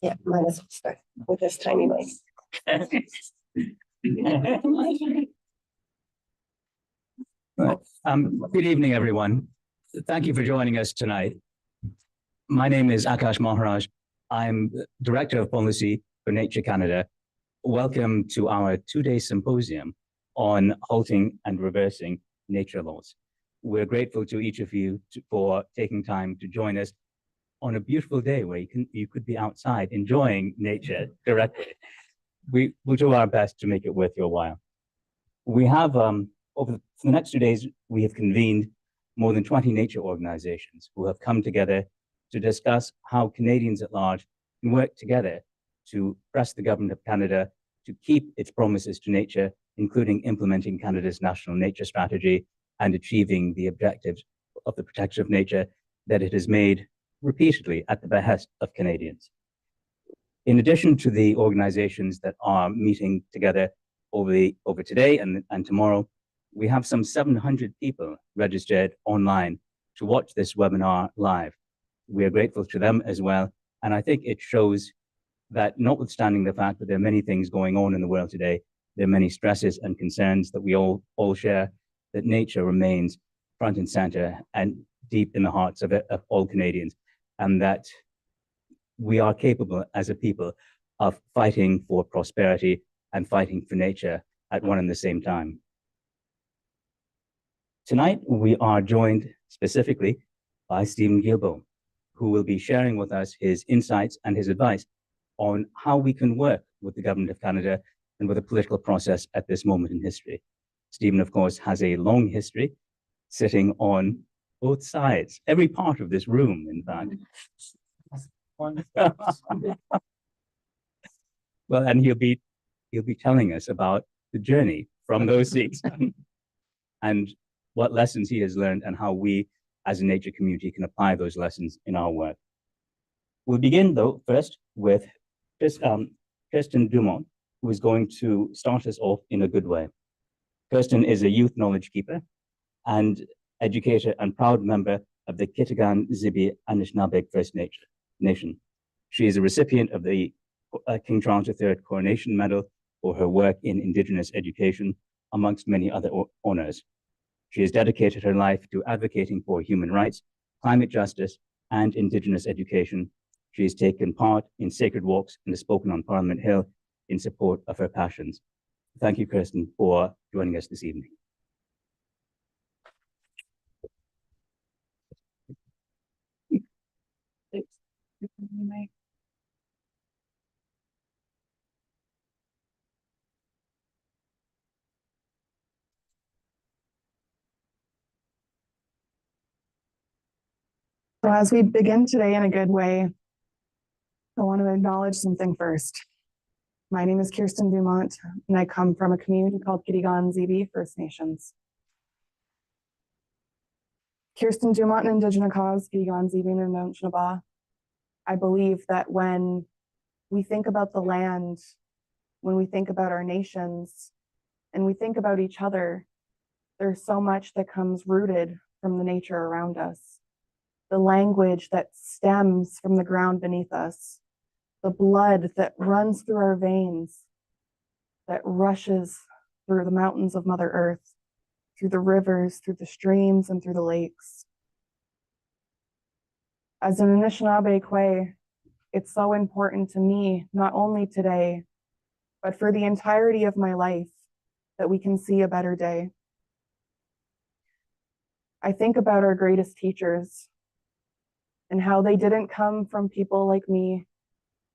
Yeah, might as well start with this tiny mic. Good evening, everyone. Thank you for joining us tonight. My name is Akash Maharaj. I'm Director of Policy for Nature Canada. Welcome to our two-day symposium on halting and reversing nature laws. We're grateful to each of you for taking time to join us on a beautiful day where you could be outside enjoying nature directly. We will do our best to make it worth your while. We have, for the next 2 days, we have convened more than 20 nature organizations who have come together to discuss how Canadians at large can work together to press the Government of Canada to keep its promises to nature, including implementing Canada's National Nature Strategy and achieving the objectives of the protection of nature that it has made repeatedly at the behest of Canadians. In addition to the organizations that are meeting together over today and tomorrow, we have some 700 people registered online to watch this webinar live. We are grateful to them as well. And I think it shows that notwithstanding the fact that there are many things going on in the world today, there are many stresses and concerns that we all share, that nature remains front and center and deep in the hearts of all Canadians, and that we are capable as a people of fighting for prosperity and fighting for nature at one and the same time. Tonight, we are joined specifically by Steven Guilbeault, who will be sharing with us his insights and his advice on how we can work with the Government of Canada and with the political process at this moment in history. Steven, of course, has a long history sitting on both sides, every part of this room, in fact. Well, and he'll be telling us about the journey from those seats and what lessons he has learned and how we as a nature community can apply those lessons in our work. We'll begin, though, first with Kirsten Dumont, who is going to start us off in a good way. Kirsten is a youth knowledge keeper and educator and proud member of the Kitigan Zibi Anishinaabe First Nation. She is a recipient of the King Charles III Coronation Medal for her work in Indigenous education, amongst many other honors. She has dedicated her life to advocating for human rights, climate justice, and Indigenous education. She has taken part in sacred walks and has spoken on Parliament Hill in support of her passions. Thank you, Kirsten, for joining us this evening. So as we begin today in a good way, I want to acknowledge something first. My name is Kirsten Dumont, and I come from a community called Kitigan Zibi First Nations. Kirsten Dumont and Indigenous cause, Kitigan Zibi and Anishinaabe. I believe that when we think about the land, when we think about our nations, and we think about each other, there's so much that comes rooted from the nature around us. The language that stems from the ground beneath us, the blood that runs through our veins, that rushes through the mountains of Mother Earth, through the rivers, through the streams, and through the lakes. As an Anishinaabe Kwe, it's so important to me, not only today, but for the entirety of my life, that we can see a better day. I think about our greatest teachers and how they didn't come from people like me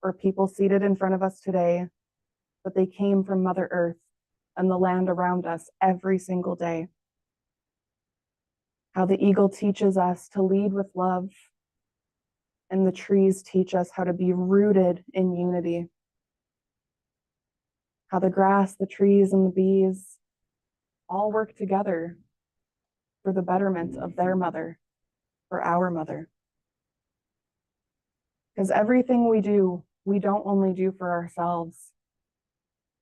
or people seated in front of us today, but they came from Mother Earth and the land around us every single day. How the eagle teaches us to lead with love, and the trees teach us how to be rooted in unity. How the grass, the trees, and the bees all work together for the betterment of their mother, for our mother. Because everything we do, we don't only do for ourselves,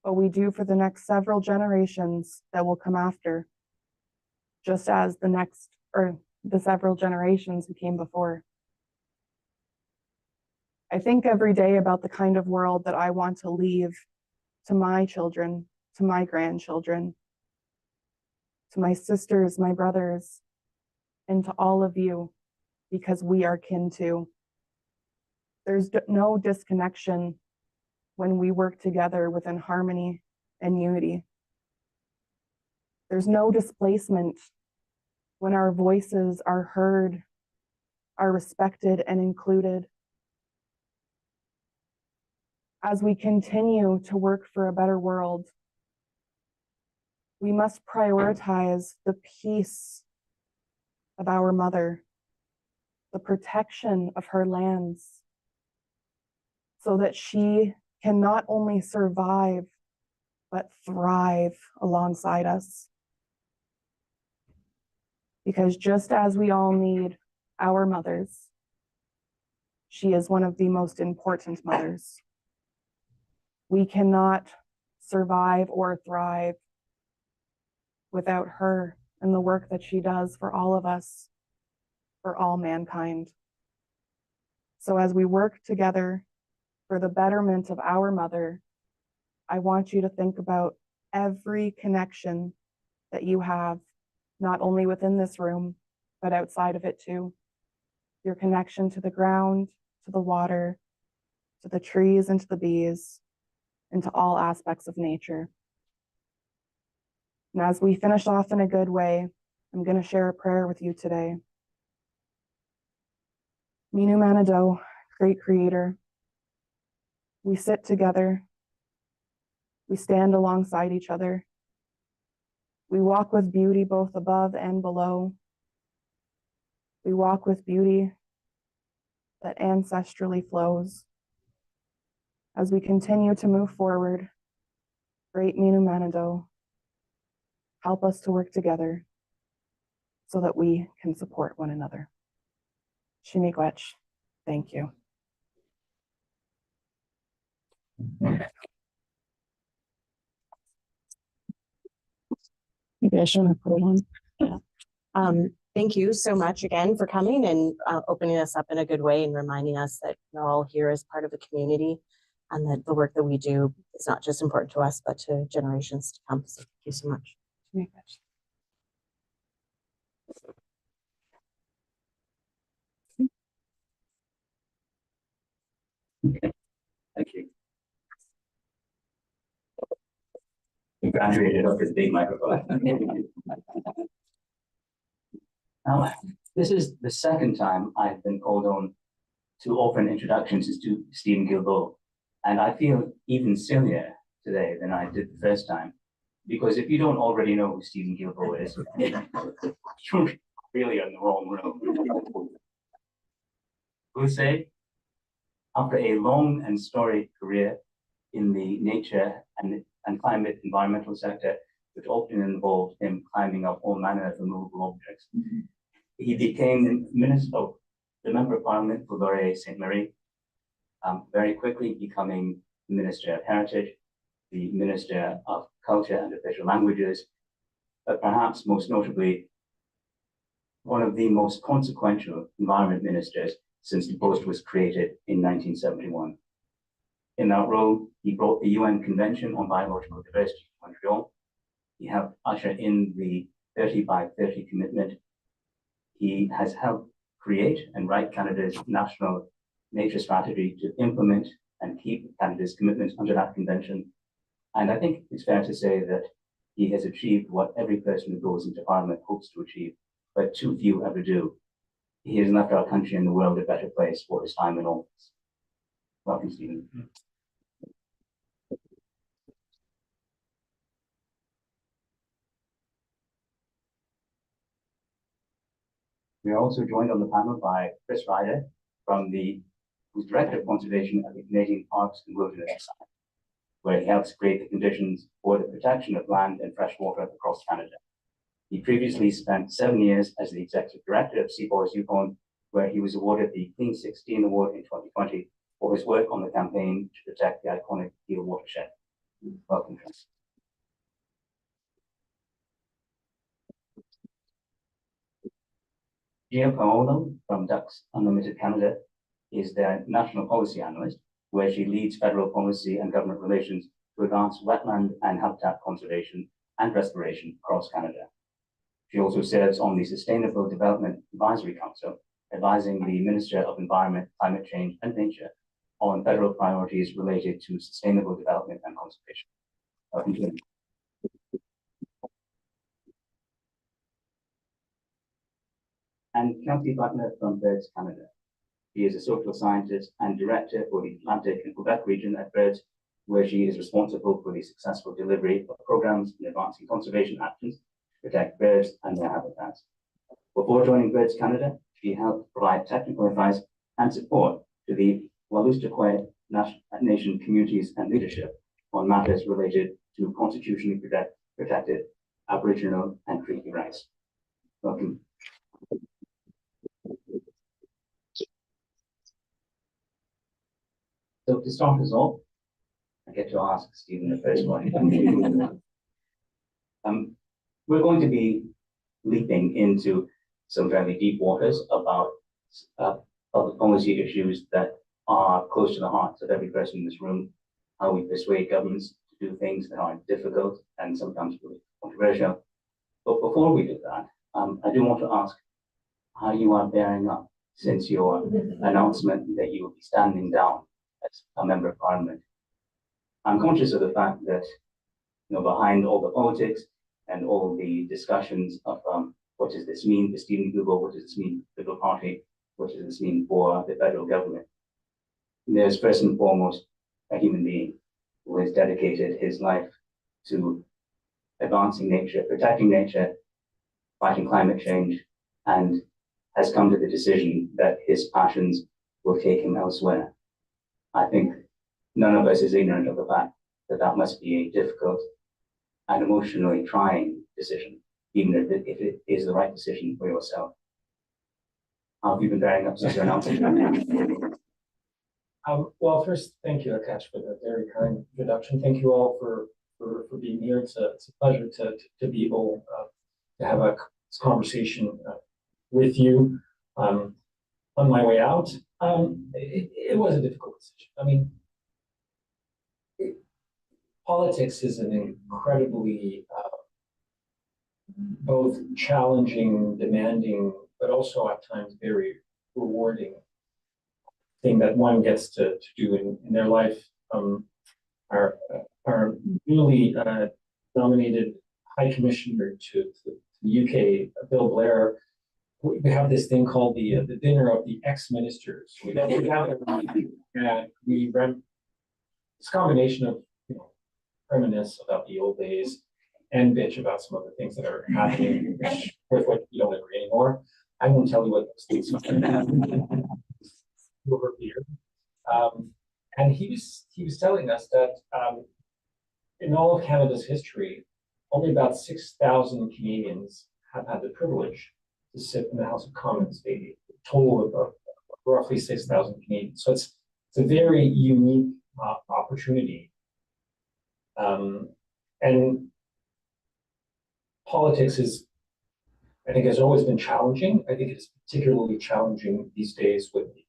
but we do for the next several generations that will come after, just as the several generations who came before. I think every day about the kind of world that I want to leave to my children, to my grandchildren, to my sisters, my brothers, and to all of you, because we are kin too. There's no disconnection when we work together within harmony and unity. There's no displacement when our voices are heard, are respected and included. As we continue to work for a better world, we must prioritize the peace of our mother, the protection of her lands, so that she can not only survive, but thrive alongside us. Because just as we all need our mothers, she is one of the most important mothers. We cannot survive or thrive without her and the work that she does for all of us, for all mankind. So as we work together for the betterment of our mother, I want you to think about every connection that you have, not only within this room, but outside of it too. Your connection to the ground, to the water, to the trees and to the bees, and to all aspects of nature. And as we finish off in a good way, I'm going to share a prayer with you today. Minu Manado, great creator, we sit together, we stand alongside each other, we walk with beauty both above and below. We walk with beauty that ancestrally flows. As we continue to move forward, great Minu Manado, help us to work together so that we can support one another. Shimiigwech, thank you. Maybe I shouldn't have put it on. Yeah. Thank you so much again for coming and opening us up in a good way and reminding us that we're all here as part of the community and that the work that we do is not just important to us, but to generations to come. So thank you so much. Thank you. You graduated off this big microphone. Now, this is the second time I've been called on to offer an introduction to Steven Guilbeault, and I feel even sillier today than I did the first time, because if you don't already know who Steven Guilbeault is, you're really in the wrong room. Who say, after a long and storied career in the nature and climate environmental sector, which often involved him climbing up all manner of removable objects, he became the Member of Parliament for Laurier St. Marie, very quickly becoming the Minister of Heritage, the Minister of Culture and Official Languages, but perhaps most notably, one of the most consequential environment ministers since the post was created in 1971. In that role, he brought the UN Convention on Biological Diversity to Montreal. He helped usher in the 30-by-30 commitment. He has helped create and write Canada's national nature strategy to implement and keep Canada's commitment under that convention. And I think it's fair to say that he has achieved what every person who goes into Parliament hopes to achieve, but too few ever do. He has left our country and the world a better place for his time in office. Welcome, Steven. We are also joined on the panel by Chris Ryder, who's Director of Conservation at the Canadian Parks and Wilderness Society, where he helps create the conditions for the protection of land and fresh water across Canada. He previously spent 7 years as the Executive Director of Seaforest Yukon, where he was awarded the Clean 16 Award in 2020 for his work on the campaign to protect the iconic Peel watershed. Welcome, Chris. Gia Paolo from Ducks Unlimited Canada is their national policy analyst, where she leads federal policy and government relations to advance wetland and habitat conservation and restoration across Canada. She also serves on the Sustainable Development Advisory Council, advising the Minister of Environment, Climate Change and Nature on federal priorities related to sustainable development and conservation. And Kelsey Butler from Birds Canada. She is a social scientist and director for the Atlantic and Quebec region at Birds, where she is responsible for the successful delivery of programs in advancing conservation actions to protect birds and their habitats. Before joining Birds Canada, she helped provide technical advice and support to the Wolastoqey Nation communities and leadership on matters related to constitutionally protected Aboriginal and treaty rights. Welcome. So to start us off, I get to ask Stephen the first one. We're going to be leaping into some fairly deep waters about public policy issues that are close to the hearts of every person in this room, how we persuade governments to do things that are difficult and sometimes really controversial. But before we do that, I do want to ask how you are bearing up since your announcement that you will be standing down as a member of parliament. I'm conscious of the fact that, behind all the politics and all the discussions of what does this mean for Steven Guilbeault, what does this mean for the Liberal Party, what does this mean for the federal government, there's first and foremost a human being who has dedicated his life to advancing nature, protecting nature, fighting climate change, and has come to the decision that his passions will take him elsewhere. I think none of us is ignorant of the fact that that must be a difficult and emotionally trying decision, even if it is the right decision for yourself. How have you been bearing up since your announcement? Well, first, thank you, Akash, for the very kind introduction. Thank you all for being here. It's a pleasure to be able to have this conversation with you. On my way out, it was a difficult decision. I mean, politics is an incredibly both challenging, demanding, but also at times very rewarding thing that one gets to do in their life. Our newly nominated High Commissioner to the UK, Bill Blair, we have this thing called the dinner of the ex-ministers. We have we ran this combination of reminisce about the old days and bitch about some of the things that are happening, with which we don't agree anymore. I won't tell you what those things are over here. And he was telling us that in all of Canada's history, only about 6,000 Canadians have had the privilege to sit in the House of Commons, a total of roughly 6,000 Canadians. So it's a very unique opportunity. And politics I think, has always been challenging. I think it is particularly challenging these days with the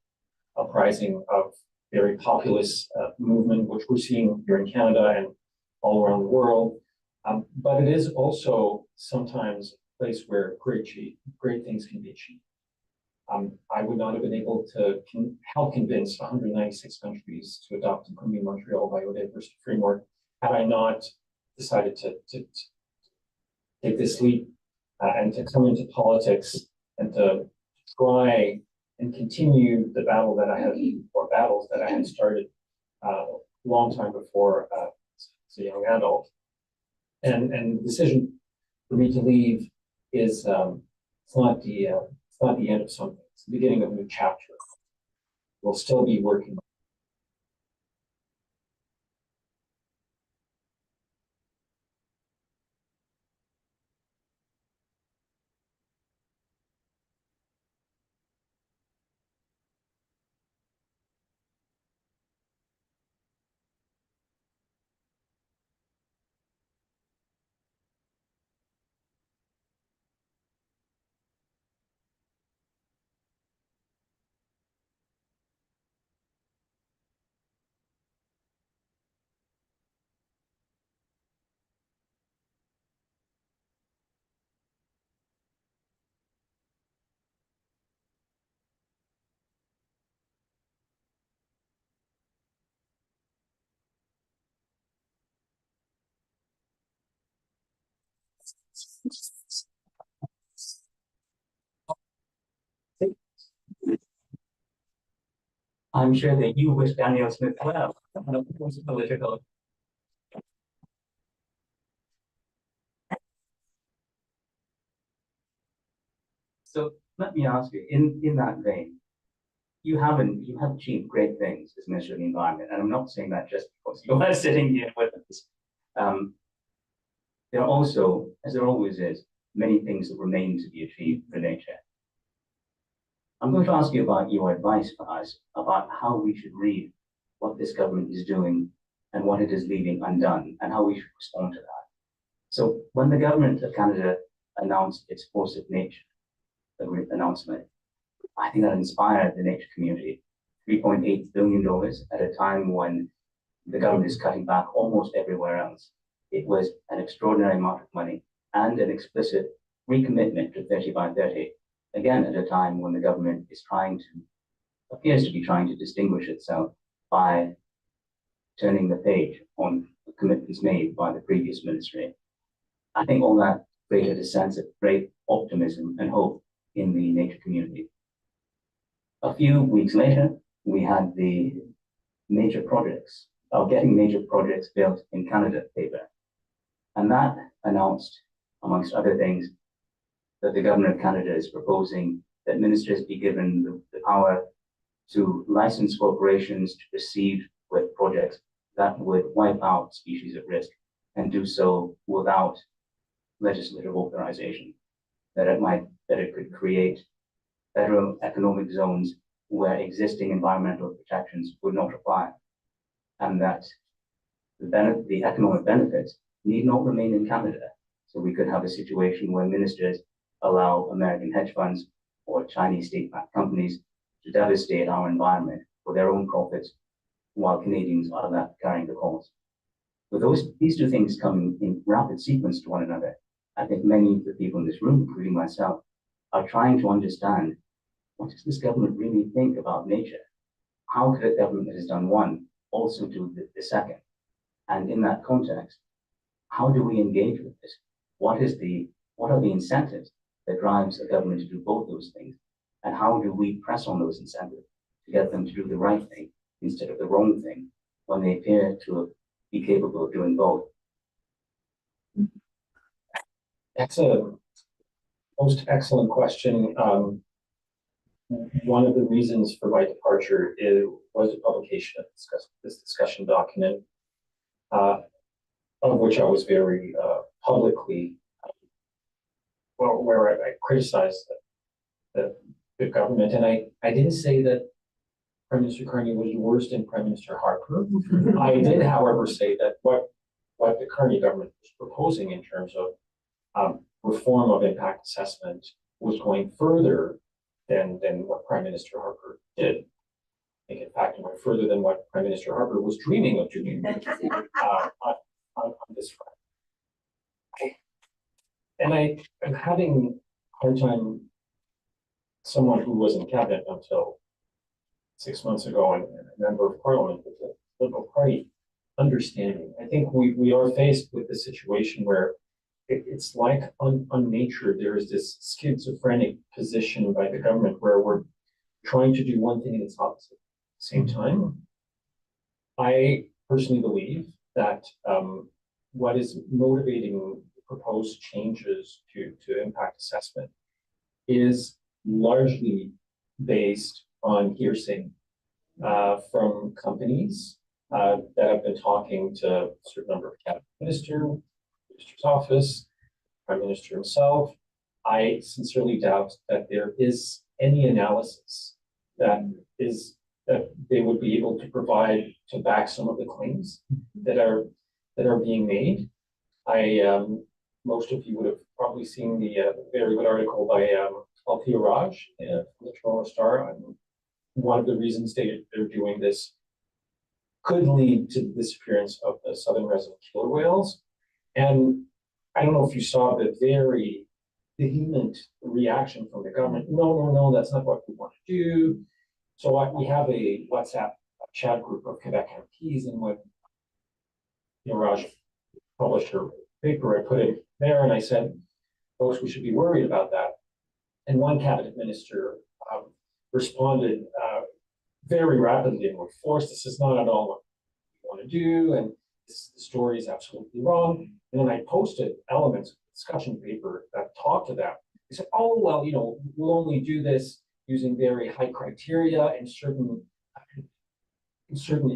uprising of very populist movement, which we're seeing here in Canada and all around the world. But it is also sometimes a place where great things can be achieved. I would not have been able to help convince 196 countries to adopt the Columbia Montreal biodiversity framework had I not decided to take this leap and to come into politics and to try and continue the battles that I had started a long time before as a young adult. And the decision for me to leave is it's not the end of something. It's the beginning of a new chapter. We'll still be working. I'm sure that you wish Daniel Smith well. Of course, political. So let me ask you, in that vein, you have achieved great things as Minister of the Environment, and I'm not saying that just because you are sitting here with us. There are also, as there always is, many things that remain to be achieved for nature. I'm going to ask you about your advice for us about how we should read what this government is doing and what it is leaving undone, and how we should respond to that. So when the government of Canada announced its Force of Nature announcement, I think that inspired the nature community. $3.8 billion at a time when the government is cutting back almost everywhere else. It was an extraordinary amount of money and an explicit recommitment to 30 by 30, again at a time when the government is appears to be trying to distinguish itself by turning the page on the commitments made by the previous ministry. I think all that created a sense of great optimism and hope in the nature community. A few weeks later, we had the major projects, getting major projects built in Canada paper. And that announced, amongst other things, that the government of Canada is proposing that ministers be given the power to license corporations to proceed with projects that would wipe out species at risk and do so without legislative authorization, that it could create federal economic zones where existing environmental protections would not apply, and that the economic benefits need not remain in Canada. So we could have a situation where ministers allow American hedge funds or Chinese state-backed companies to devastate our environment for their own profits, while Canadians are left carrying the cost. With these two things coming in rapid sequence to one another, I think many of the people in this room, including myself, are trying to understand, what does this government really think about nature? How could a government that has done one also do the second? And in that context, how do we engage with this? What are the incentives that drives a government to do both those things? And how do we press on those incentives to get them to do the right thing instead of the wrong thing when they appear to be capable of doing both? That's a most excellent question. One of the reasons for my departure was the publication of this discussion document, of which I was very publicly, where I criticized the government. And I didn't say that Prime Minister Carney was worse than Prime Minister Harper. I did, however, say that what the Carney government was proposing in terms of reform of impact assessment was going further than what Prime Minister Harper did. I think, in fact, it went further than what Prime Minister Harper was dreaming of doing on this front. And I'm having a hard time, someone who was in cabinet until 6 months ago and a member of parliament with the Liberal Party, understanding. I think we are faced with a situation where it's like on nature, there is this schizophrenic position by the government where we're trying to do one thing and its opposite at the same time. I personally believe that what is motivating proposed changes to impact assessment is largely based on hearsay from companies that have been talking to a certain number of cabinet minister's office, Prime Minister himself. I sincerely doubt that there is any analysis that they would be able to provide to back some of the claims that are being made. Most of you would have probably seen the very good article by Althea Raj from the Toronto Star on one of the reasons they're doing this could lead to the disappearance of the southern resident killer whales. And I don't know if you saw the very vehement reaction from the government. No, that's not what we want to do. So we have a WhatsApp chat group of Quebec MPs, and when Raj published her paper, I put it there and I said, folks, we should be worried about that. And one cabinet minister responded very rapidly and with force, this is not at all what we want to do, and this, the story is absolutely wrong. And then I posted elements of the discussion paper that talked to that. They said, oh, well, you know, we'll only do this using very high criteria in certain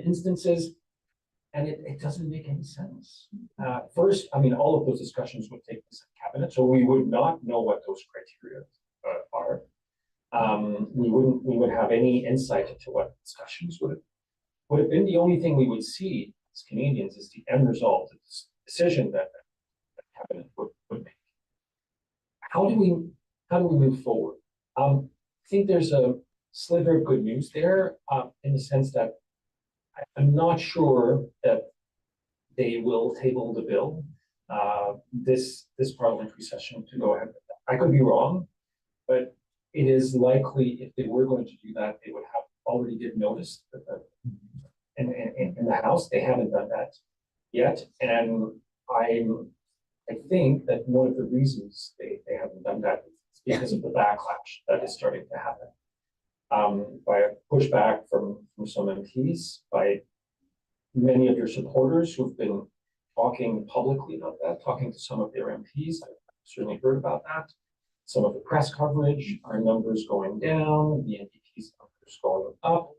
instances. And it doesn't make any sense. First, I mean, all of those discussions would take place in cabinet, so we would not know what those criteria are. We would have any insight into what discussions would have been. The only thing we would see as Canadians is the end result of this decision that cabinet would make. How do we move forward? I think there's a sliver of good news there, in the sense that I'm not sure that they will table the bill this parliamentary session to go ahead with that. I could be wrong, but it is likely if they were going to do that, they would have already given notice in the House. They haven't done that yet, and I think that one of the reasons they haven't done that is because of the backlash that is starting to happen. By a pushback from some MPs, by many of your supporters who've been talking publicly about that, talking to some of their MPs. I've certainly heard about that. Some of the press coverage, our numbers going down, the NDP's numbers going up.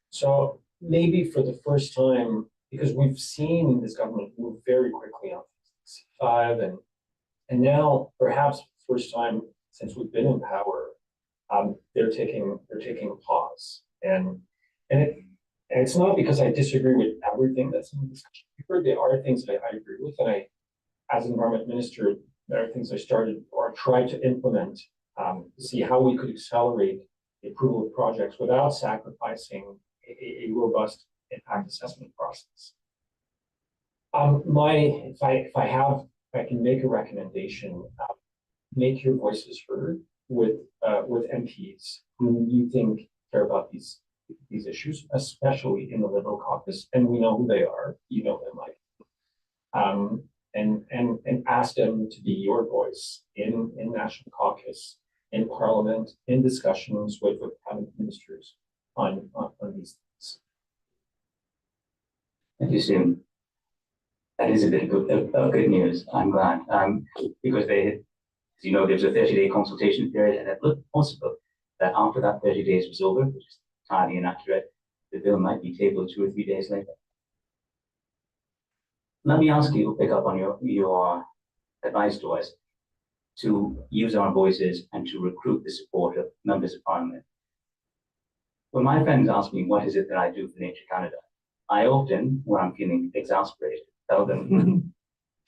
So maybe for the first time, because we've seen this government move very quickly on C5, and now perhaps for the first time since we've been in power, they're taking a pause, and it's not because I disagree with everything that's in the discussion paper. There are things that I agree with, and I, as environment minister, there are things I started or tried to implement to see how we could accelerate the approval of projects without sacrificing a robust impact assessment process. If I can make a recommendation, make your voices heard with MPs who you think care about these issues, especially in the Liberal caucus, and we know who they are. You know them, like, and ask them to be your voice in National Caucus, in Parliament, in discussions with cabinet ministers on these things. Thank you, Stephen. That is a bit of good news. I'm glad, because as you know, there's a 30-day consultation period, and it looked possible that after that 30 days was over, which is entirely inaccurate, the bill might be tabled 2 or 3 days later. Let me ask you to pick up on your advice to us to use our voices and to recruit the support of members of Parliament. When my friends ask me what is it that I do for Nature Canada, I often, when I'm feeling exasperated, tell them,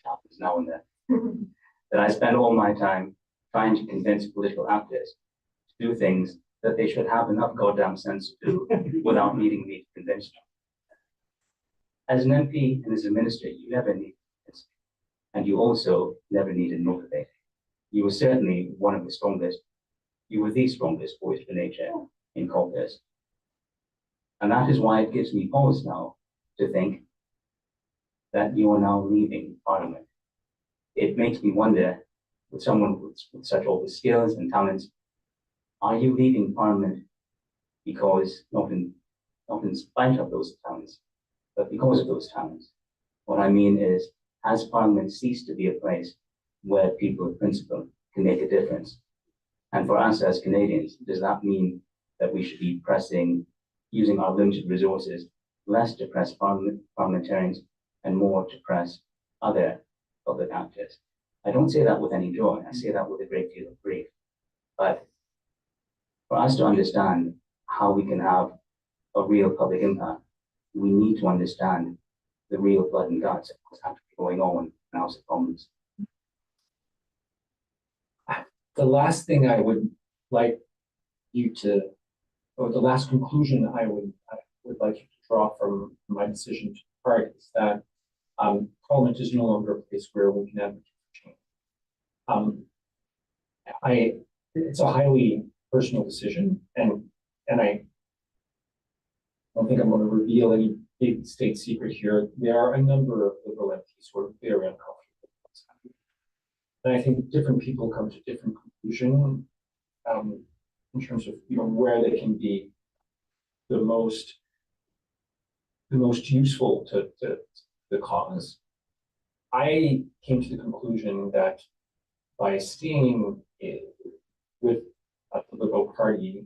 happens now and then, that I spend all my time trying to convince political actors to do things that they should have enough goddamn sense to do without needing me to convince them. As an MP and as a minister, you never need this, and you also never needed motivating. You were certainly one of the strongest, you were the strongest voice for nature in caucus. And that is why it gives me pause now to think that you are now leaving Parliament. It makes me wonder, with someone with such all the skills and talents, are you leaving Parliament because, not in spite of those talents, but because of those talents? What I mean is, has Parliament ceased to be a place where people of principle can make a difference? And for us as Canadians, does that mean that we should be using our limited resources less to press parliamentarians and more to press other public actors? I don't say that with any joy. I say that with a great deal of grief. But for us to understand how we can have a real public impact, we need to understand the real blood and guts of what's actually going on in House of Commons. The last thing I would like you to, or the last conclusion I would like you to draw from my decision to depart is that Parliament is no longer a place where we can advocate for change. It's a highly personal decision, and I don't think I'm going to reveal any big state secret here. There are a number of Liberal MPs who are very uncomfortable with what's happening. And I think different people come to different conclusions in terms of where they can be the most useful to the cause. I came to the conclusion that by staying with the Liberal Party,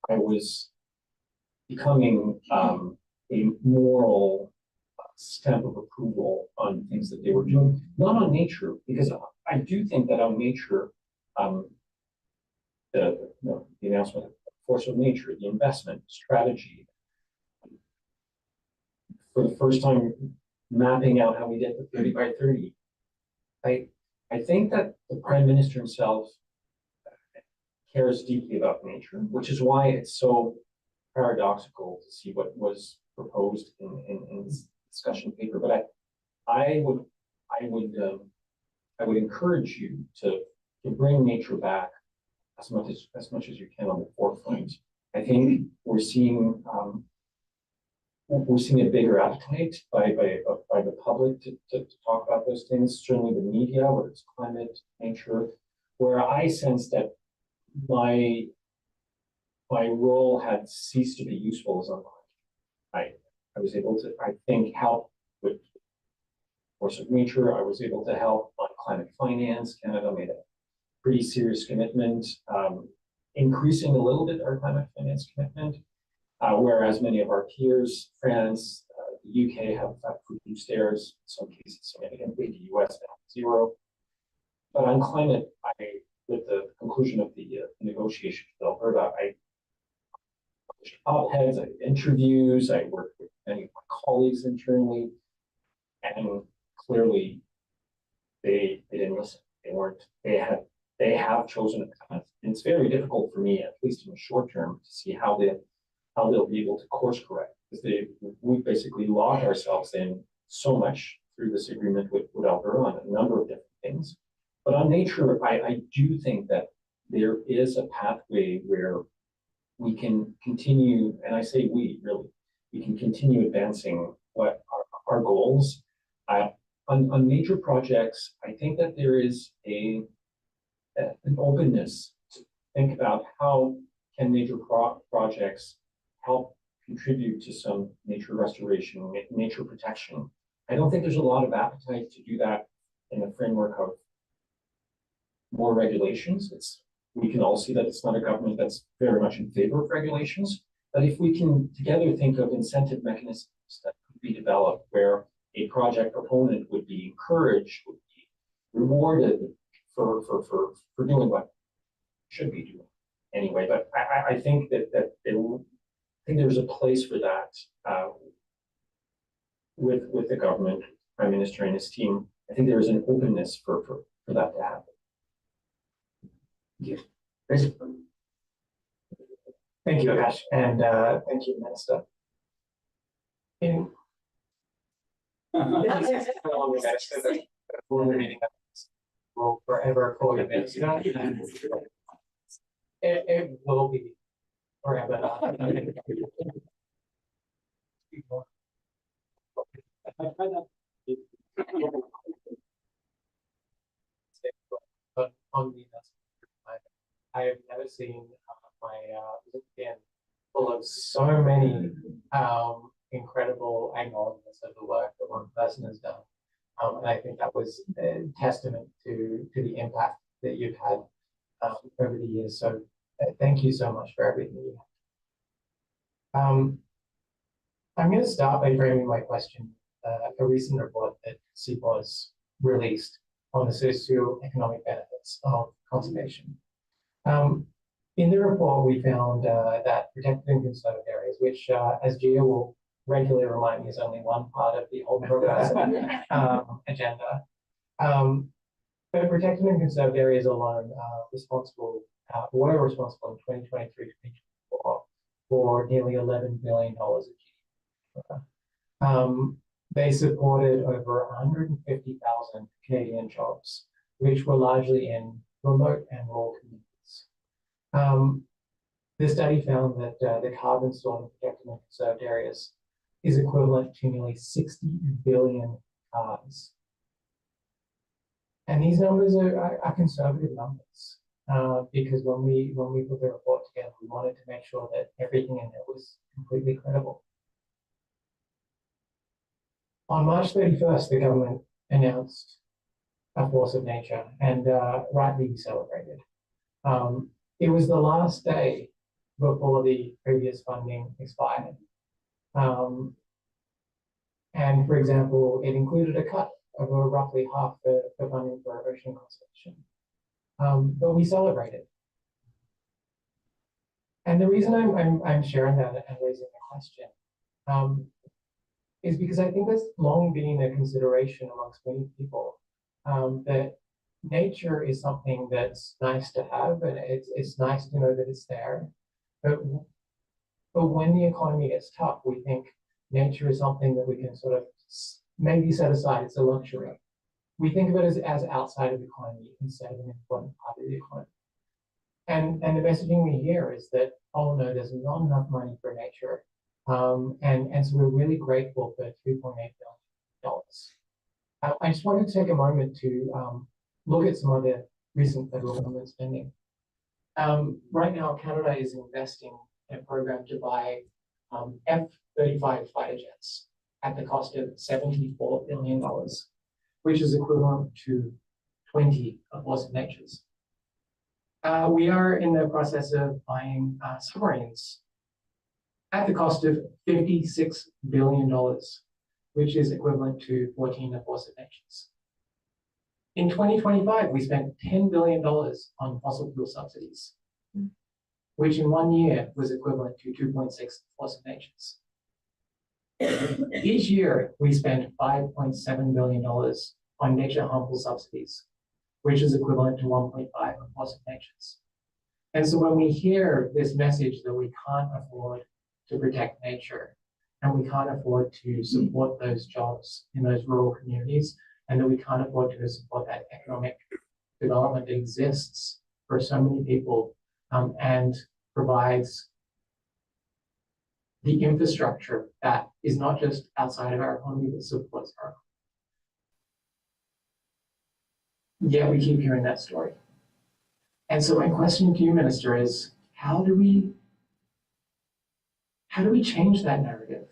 I was becoming a moral stamp of approval on things that they were doing, not on nature, because I do think that on nature, the announcement of force of nature, the investment strategy, for the first time mapping out how we get to 30 by 30. I think that the Prime Minister himself cares deeply about nature, which is why it's so paradoxical to see what was proposed in this discussion paper. But I would encourage you to bring nature back as much as you can on the forefront. I think we're seeing a bigger appetite by the public to talk about those things. Certainly the media, whether it's climate, nature, where I sense that my role had ceased to be useful as online. I was able to, I think, help with force of nature. I was able to help on climate finance. Canada made a pretty serious commitment, increasing a little bit our climate finance commitment, whereas many of our peers, France, the UK have reduced theirs, in some cases significantly, the US now zero. But on climate, with the conclusion of the negotiations with Alberta, I published op-eds, I did interviews, I worked with many of my colleagues internally, and clearly they didn't listen. They have chosen a path. And it's very difficult for me, at least in the short term, to see how they'll be able to course correct, because we basically locked ourselves in so much through this agreement with Alberta on a number of different things. But on nature, I do think that there is a pathway where we can continue, and I say we can continue advancing what our goals. On major projects, I think that there is an openness to think about how can major projects help contribute to some nature restoration, nature protection. I don't think there's a lot of appetite to do that in the framework of more regulations. We can all see that it's not a government that's very much in favor of regulations. But if we can together think of incentive mechanisms that could be developed where a project proponent would be encouraged, would be rewarded for doing what should be doing anyway. But I think that there's a place for that with the government, Prime Minister and his team. I think there is an openness for that to happen. Thank you. Thank you, Akash, and thank you, Minister. Will forever call you Minister. It will be forever. But on the investment, I have never seen my LinkedIn full of so many incredible acknowledgements of the work that one person has done. And I think that was a testament to the impact that you've had over the years. So thank you so much for everything you have. I'm going to start by framing my question. A recent report that CPAWS released on the socio-economic benefits of conservation. In the report, we found that protected and conserved areas, which, as Gia will regularly remind me, is only one part of the whole program agenda. But protected and conserved areas alone were responsible in 2023-2024 for nearly $11 billion of GDP. They supported over 150,000 Canadian jobs, which were largely in remote and rural communities. The study found that the carbon stored in protected and conserved areas is equivalent to nearly 60 billion cars. And these numbers are conservative numbers, because when we put the report together, we wanted to make sure that everything in it was completely credible. On March 31st, the government announced a force of nature, and rightly celebrated. It was the last day before the previous funding expired. And for example, it included a cut of roughly half the funding for ocean conservation. But we celebrated. And the reason I'm sharing that and raising the question is because I think that's long been a consideration amongst many people, that nature is something that's nice to have, and it's nice to know that it's there. But when the economy gets tough, we think nature is something that we can sort of maybe set aside. It's a luxury. We think of it as outside of the economy instead of an important part of the economy. And the messaging we hear is that, oh no, there's not enough money for nature. And so we're really grateful for $3.8 billion. I just wanted to take a moment to look at some of the recent federal government spending. Right now, Canada is investing in a program to buy F-35 fighter jets at the cost of $74 billion, which is equivalent to 20 of Force of Nature's. We are in the process of buying submarines at the cost of $56 billion, which is equivalent to 14 of Force of Nature's. In 2025, we spent $10 billion on fossil fuel subsidies, which in 1 year was equivalent to 2.6 Force of Nature's. Each year, we spend $5.7 billion on nature harmful subsidies, which is equivalent to 1.5 of Force of Nature's. And so when we hear this message that we can't afford to protect nature, and we can't afford to support those jobs in those rural communities, and that we can't afford to support that economic development that exists for so many people, and provides the infrastructure that is not just outside of our economy, but supports our economy. Yet we keep hearing that story. And so my question to you, Minister, is how do we change that narrative?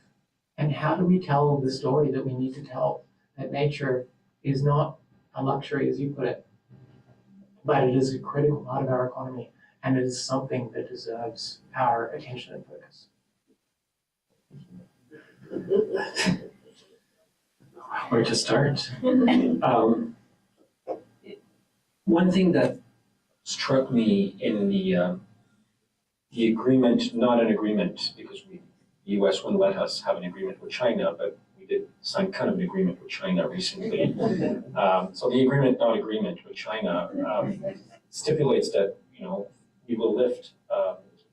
And how do we tell the story that we need to tell, that nature is not a luxury, as you put it, but it is a critical part of our economy, and it is something that deserves our attention and focus? Where to start? One thing that struck me in the agreement, not an agreement, because the US wouldn't let us have an agreement with China, but we did sign kind of an agreement with China recently. So the agreement, not agreement with China, stipulates that, you know, we will lift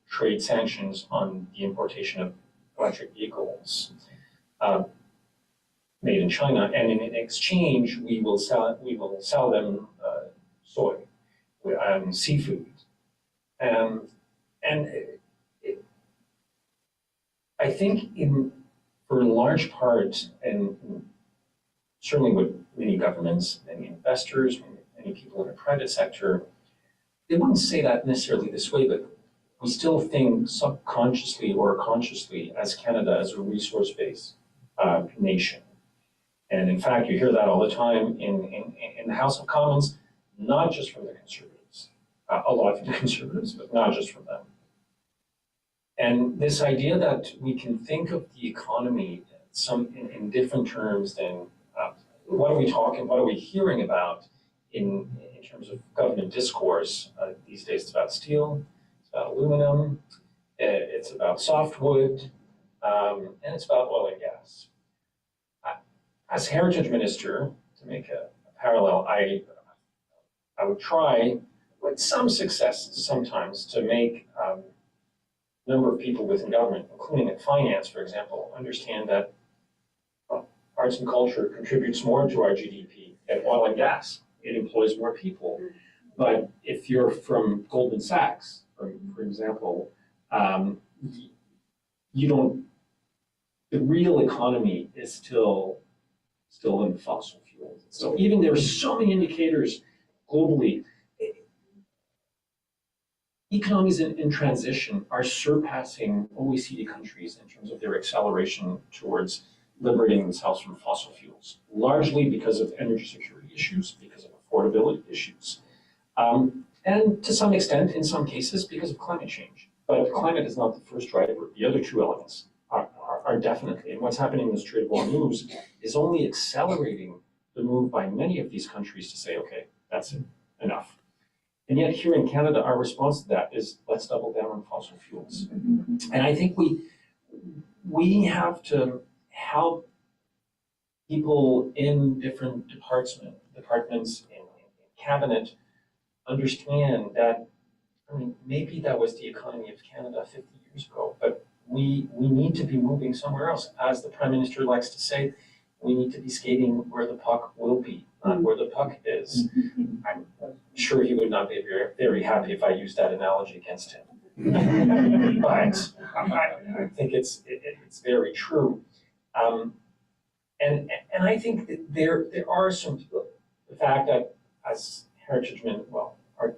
trade sanctions on the importation of electric vehicles made in China, and in exchange, we will sell them soy and seafood. I think for a large part, and certainly with many governments, many investors, many people in the private sector, they wouldn't say that necessarily this way, but we still think subconsciously or consciously as Canada as a resource-based nation. And in fact, you hear that all the time in the House of Commons, not just from the Conservatives, a lot from the Conservatives, but not just from them. And this idea that we can think of the economy in different terms than what are we hearing about in terms of government discourse these days? It's about steel, it's about aluminum, it's about softwood, and it's about oil and gas. As Heritage Minister, to make a parallel, I would try, with some success sometimes, to make a number of people within government, including in finance, for example, understand that arts and culture contributes more to our GDP than oil and gas. It employs more people. But if you're from Goldman Sachs, for example, the real economy is still in fossil fuels. So even there are so many indicators globally. Economies in transition are surpassing OECD countries in terms of their acceleration towards liberating themselves from fossil fuels, largely because of energy security issues, because of affordability issues, and to some extent, in some cases, because of climate change. But climate is not the first driver. The other two elements are definitely, and what's happening in this trade war news is only accelerating the move by many of these countries to say, okay, that's it, enough. And yet here in Canada, our response to that is let's double down on fossil fuels. And I think we have to help people in different departments in cabinet understand that, I mean, maybe that was the economy of Canada 50 years ago, but we need to be moving somewhere else. As the Prime Minister likes to say, we need to be skating where the puck will be, not where the puck is. I'm sure he would not be very, very happy if I used that analogy against him. But I think it's very true. And I think that there are some, the fact that as Heritage our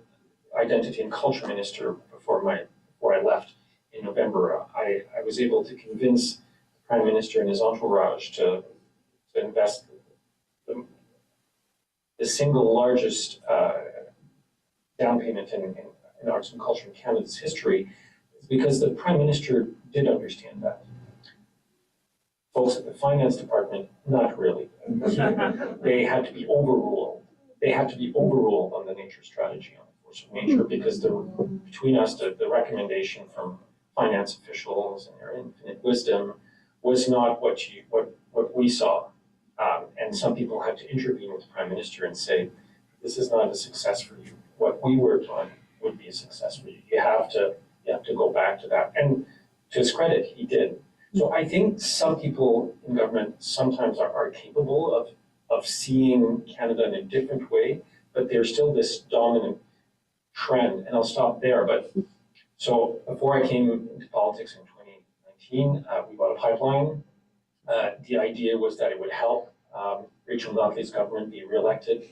Identity and Culture Minister before I left in November, I was able to convince the Prime Minister and his entourage to invest the single largest down payment in arts and culture in Canada's history, because the Prime Minister did understand that. Folks at the Finance Department, not really. They had to be overruled. They had to be overruled on the nature strategy on the force of nature, because between us, the recommendation from finance officials and their infinite wisdom was not what we saw. And some people had to intervene with the Prime Minister and say, this is not a success for you. What we worked on would be a success for you. You have to go back to that. And to his credit, he did. So I think some people in government sometimes are capable of seeing Canada in a different way, but there's still this dominant trend, and I'll stop there. But so before I came into politics in 2019, we bought a pipeline. The idea was that it would help Rachel Notley's government be reelected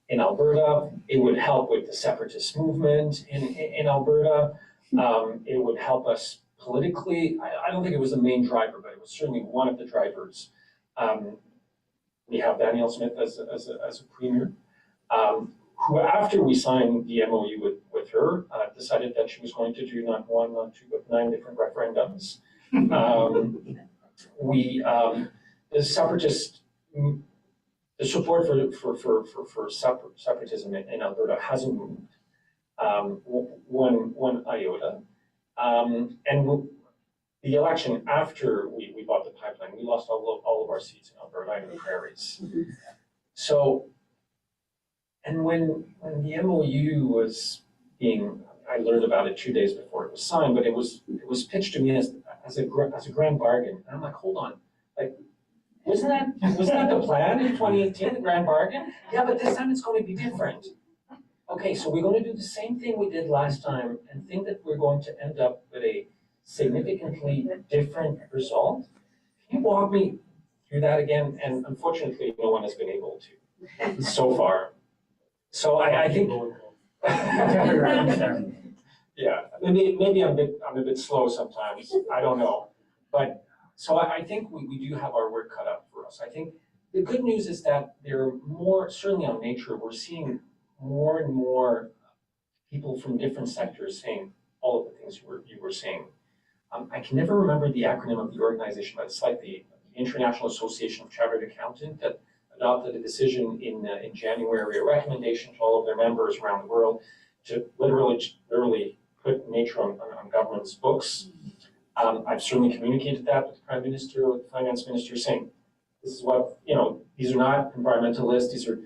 in Alberta. It would help with the separatist movement in Alberta. It would help us politically. I don't think it was the main driver, but it was certainly one of the drivers. We have Danielle Smith as a premier, who, after we signed the MOU with her, decided that she was going to do not one, not two, but 9 different referendums. The support for separatism in Alberta hasn't moved one iota. And the election after we bought the pipeline, we lost all of our seats in Alberta and the prairies. So, and when the MOU was being, I learned about it 2 days before it was signed, but it was pitched to me as a grand bargain. And I'm like, hold on, like, wasn't that the plan in 2018, the grand bargain? Yeah, but this time it's going to be different. Okay, so we're going to do the same thing we did last time and think that we're going to end up with a significantly different result. Can you walk me through that again? And unfortunately, no one has been able to so far. So I think, yeah, maybe I'm a bit slow sometimes. I don't know, but so I think we do have our work cut out for us. I think the good news is that there are more, certainly on nature, we're seeing more and more people from different sectors saying all of the things you were saying. I can never remember the acronym of the organization, but it's like the International Association of Chartered Accountants that adopted a decision in January, a recommendation to all of their members around the world to literally put nature on government's books. I've certainly communicated that with the Prime Minister, with the Finance Minister, saying this is what, these are not environmentalists, these are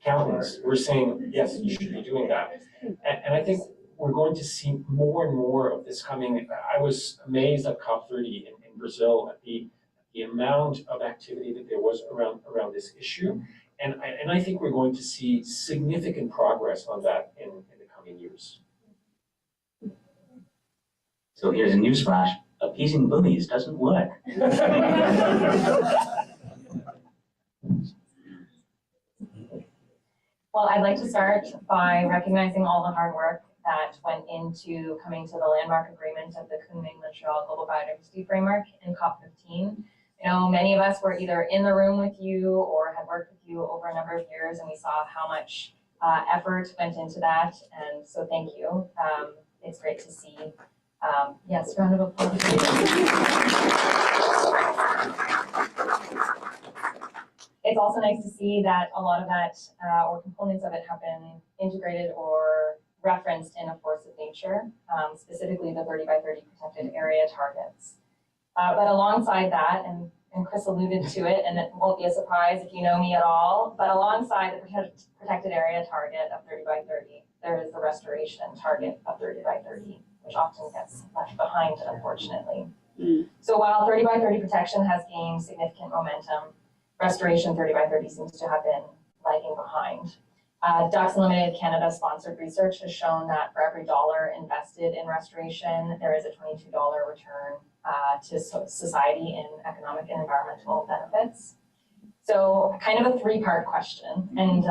accountants. We're saying, yes, you should be doing that. And I think we're going to see more and more of this coming. I was amazed at COP30 in Brazil at the amount of activity that there was around this issue. And I think we're going to see significant progress on that in the coming years. So here's a newsflash: appeasing bullies doesn't work. Well, I'd like to start by recognizing all the hard work that went into coming to the landmark agreement of the Kunming-Montreal Global Biodiversity Framework in COP15. You know, many of us were either in the room with you or had worked with you over a number of years, and we saw how much effort went into that. And so thank you. It's great to see. Yes, round of applause. It's also nice to see that a lot of that or components of it have been integrated or referenced in a force of nature, specifically the 30 by 30 protected area targets. But alongside that, and Chris alluded to it, and it won't be a surprise if you know me at all, but alongside the protected area target of 30 by 30, there is the restoration target of 30 by 30, which often gets left behind, unfortunately. So while 30 by 30 protection has gained significant momentum, restoration 30 by 30 seems to have been lagging behind. Ducks Unlimited Canada sponsored research has shown that for every dollar invested in restoration, there is a $22 return to society in economic and environmental benefits. So kind of a three-part question, and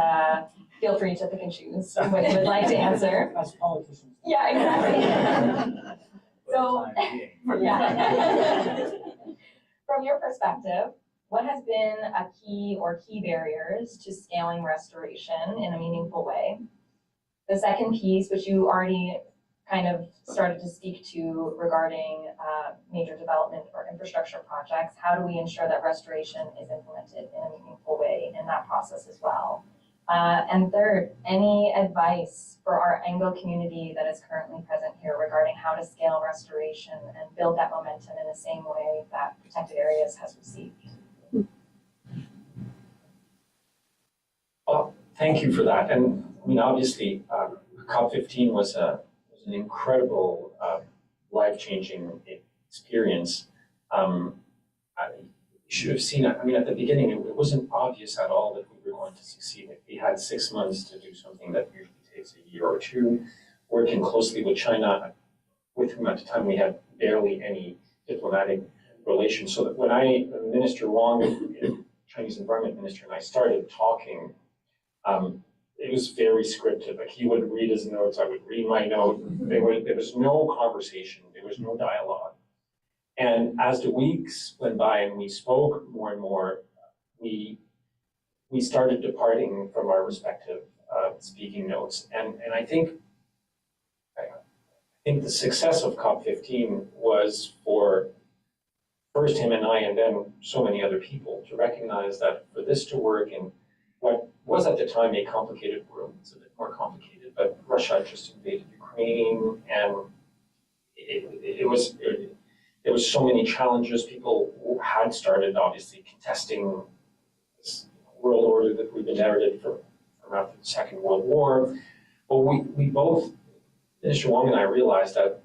feel free to pick and choose what you would like to answer. As politicians. Yeah, exactly. So, yeah. From your perspective, what has been a key or key barriers to scaling restoration in a meaningful way? The second piece, which you already kind of started to speak to regarding major development or infrastructure projects, how do we ensure that restoration is implemented in a meaningful way in that process as well? And third, any advice for our Anglo community that is currently present here regarding how to scale restoration and build that momentum in the same way that protected areas has received? Well, thank you for that. And I mean, obviously, COP15 was an incredible, life-changing experience. You should have seen it. I mean, at the beginning, it wasn't obvious at all that we were going to succeed. We had 6 months to do something that usually takes a year or two, working closely with China, with whom at the time we had barely any diplomatic relations. So that when Minister Wong, Chinese Environment Minister, and I started talking, it was very scripted. Like, he would read his notes, I would read my note. There was no conversation, there was no dialogue. And as the weeks went by and we spoke more and more, we started departing from our respective speaking notes. And I think the success of COP15 was for first him and I, and then so many other people, to recognize that for this to work in what was at the time a complicated world, it's a bit more complicated, but Russia just invaded Ukraine, and there was so many challenges. People had started obviously contesting this world order that we've inherited from after the Second World War. But we both, Minister Wong and I, realized that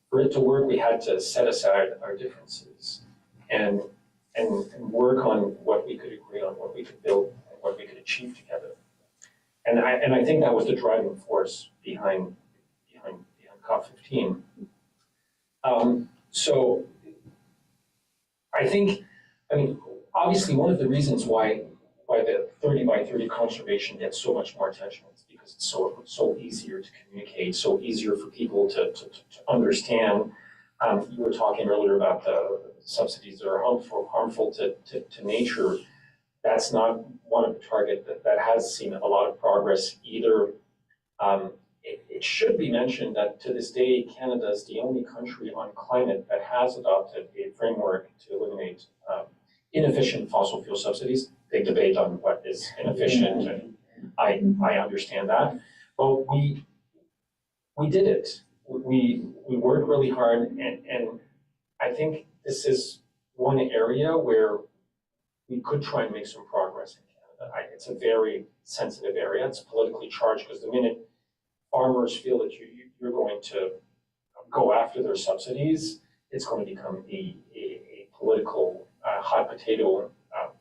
for it to work, we had to set aside our differences and work on what we could agree on, what we could build, and what we could achieve together. And I think that was the driving force behind COP15. So I mean, obviously one of the reasons why the 30 by 30 conservation gets so much more attention is because it's so easier to communicate, so easier for people to understand. You were talking earlier about the subsidies that are harmful to nature. That's not one of the targets that has seen a lot of progress either. It should be mentioned that to this day, Canada is the only country on climate that has adopted a framework to eliminate inefficient fossil fuel subsidies. Big debate on what is inefficient, and I understand that. But we did it. We worked really hard, and I think this is one area where we could try and make some progress in Canada. It's a very sensitive area. It's politically charged, because the minute farmers feel that you're going to go after their subsidies, it's going to become a political hot potato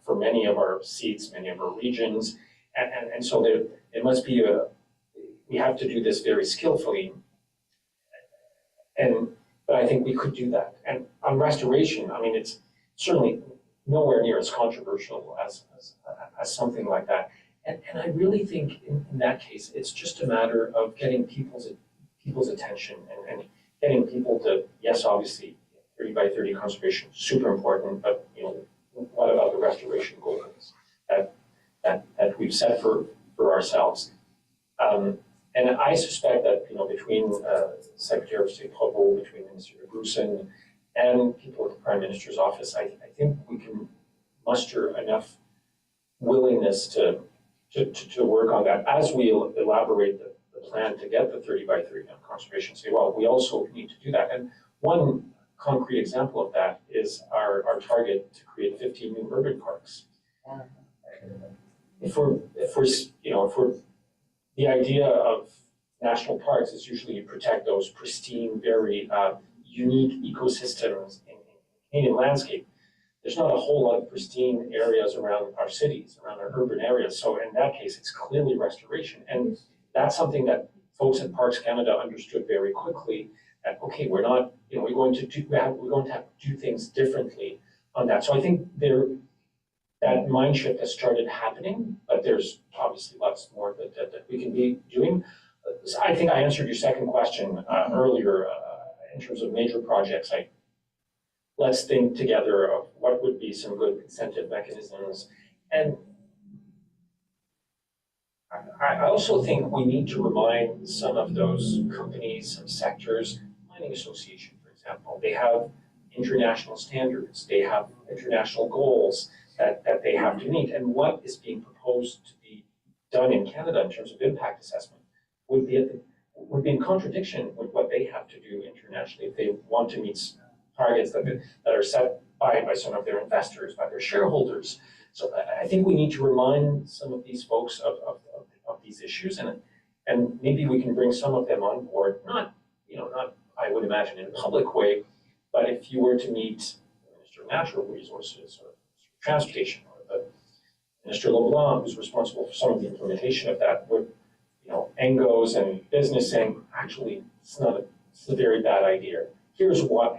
for many of our seats, many of our regions. And so it must be we have to do this very skillfully. But I think we could do that. And on restoration, I mean, it's certainly nowhere near as controversial as something like that. And I really think in that case, it's just a matter of getting people's attention and getting people to, yes, obviously, 30 by 30 conservation, super important, but what about the restoration goals that we've set for ourselves? And I suspect that between Secretary of State Guilbeault, between Minister Guilbeault and people at the Prime Minister's office, I think we can muster enough willingness to work on that as we elaborate the plan to get the 30 by 30 on conservation. Say, well, we also need to do that. And one concrete example of that is our target to create 15 new urban parks. If we're the idea of national parks is usually you protect those pristine, very unique ecosystems in Canadian landscape. There's not a whole lot of pristine areas around our cities, around our urban areas. So in that case, it's clearly restoration. And that's something that folks at Parks Canada understood very quickly. That okay, we're not, we're going to have to do things differently on that. So I think that mind shift has started happening, but there's obviously lots more that we can be doing. So I think I answered your second question earlier in terms of major projects. Let's think together of what would be some good incentive mechanisms. And I also think we need to remind some of those companies, some sectors, mining association, for example, they have international standards, they have international goals that they have to meet. And what is being proposed to be done in Canada in terms of impact assessment would be in contradiction with what they have to do internationally if they want to meet targets that are set by some of their investors, by their shareholders. So I think we need to remind some of these folks of these issues, and maybe we can bring some of them on board, not I would imagine in a public way, but if you were to meet the Minister of Natural Resources or Transportation or the Minister LeBlanc, who's responsible for some of the implementation of that, with ENGOs and business saying, actually, it's a very bad idea. Here's why,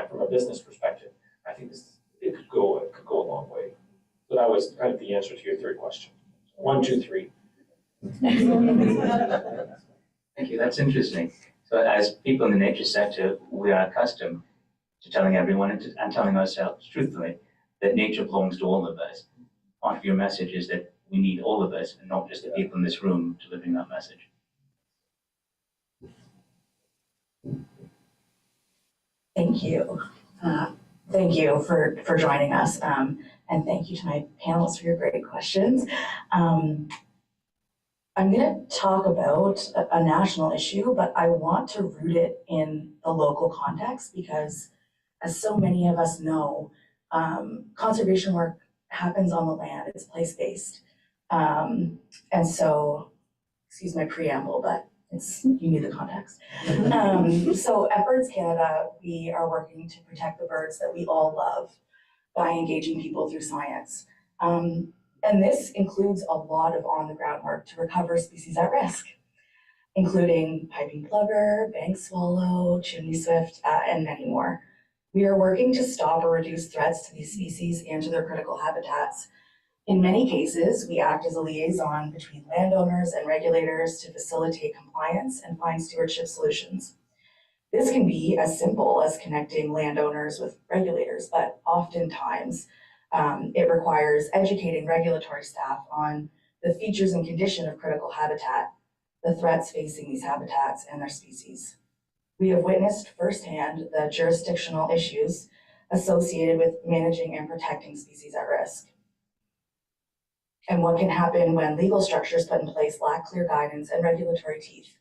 from a business perspective, I think it could go a long way. So that was kind of the answer to your third question. 1, 2, 3. Thank you, that's interesting. So as people in the nature sector, we are accustomed to telling everyone and telling ourselves truthfully that nature belongs to all of us. Part of your message is that we need all of us and not just the people in this room delivering that message. Thank you. Thank you for joining us. And thank you to my panelists for your great questions. I'm going to talk about a national issue, but I want to root it in the local context because, as so many of us know, conservation work happens on the land. It's place-based. And so, excuse my preamble, but you need the context. So at Birds Canada, we are working to protect the birds that we all love by engaging people through science. And this includes a lot of on-the-ground work to recover species at risk, including piping plover, bank swallow, chimney swift, and many more. We are working to stop or reduce threats to these species and to their critical habitats. In many cases, we act as a liaison between landowners and regulators to facilitate compliance and find stewardship solutions. This can be as simple as connecting landowners with regulators, but oftentimes it requires educating regulatory staff on the features and condition of critical habitat, the threats facing these habitats and their species. We have witnessed firsthand the jurisdictional issues associated with managing and protecting species at risk, and what can happen when legal structures put in place lack clear guidance and regulatory teeth.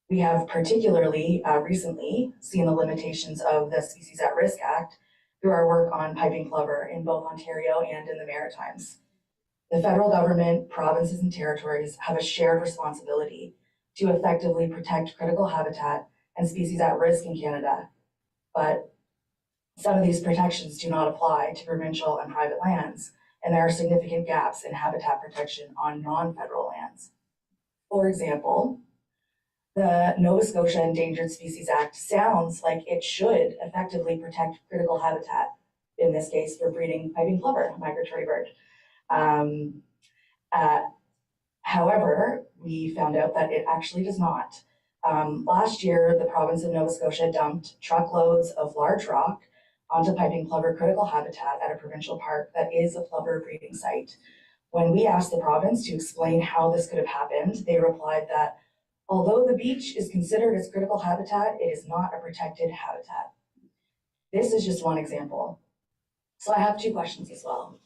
We have particularly recently seen the limitations of the Species at Risk Act through our work on piping plover in both Ontario and in the Maritimes. The federal government, provinces, and territories have a shared responsibility to effectively protect critical habitat and species at risk in Canada, but some of these protections do not apply to provincial and private lands, and there are significant gaps in habitat protection on non-federal lands. For example, the Nova Scotia Endangered Species Act sounds like it should effectively protect critical habitat, in this case for breeding piping plover, a migratory bird. However, we found out that it actually does not. Last year, the province of Nova Scotia dumped truckloads of large rock onto piping plover critical habitat at a provincial park that is a plover breeding site. When we asked the province to explain how this could have happened, they replied that although the beach is considered as critical habitat, it is not a protected habitat. This is just one example. So I have two questions as well.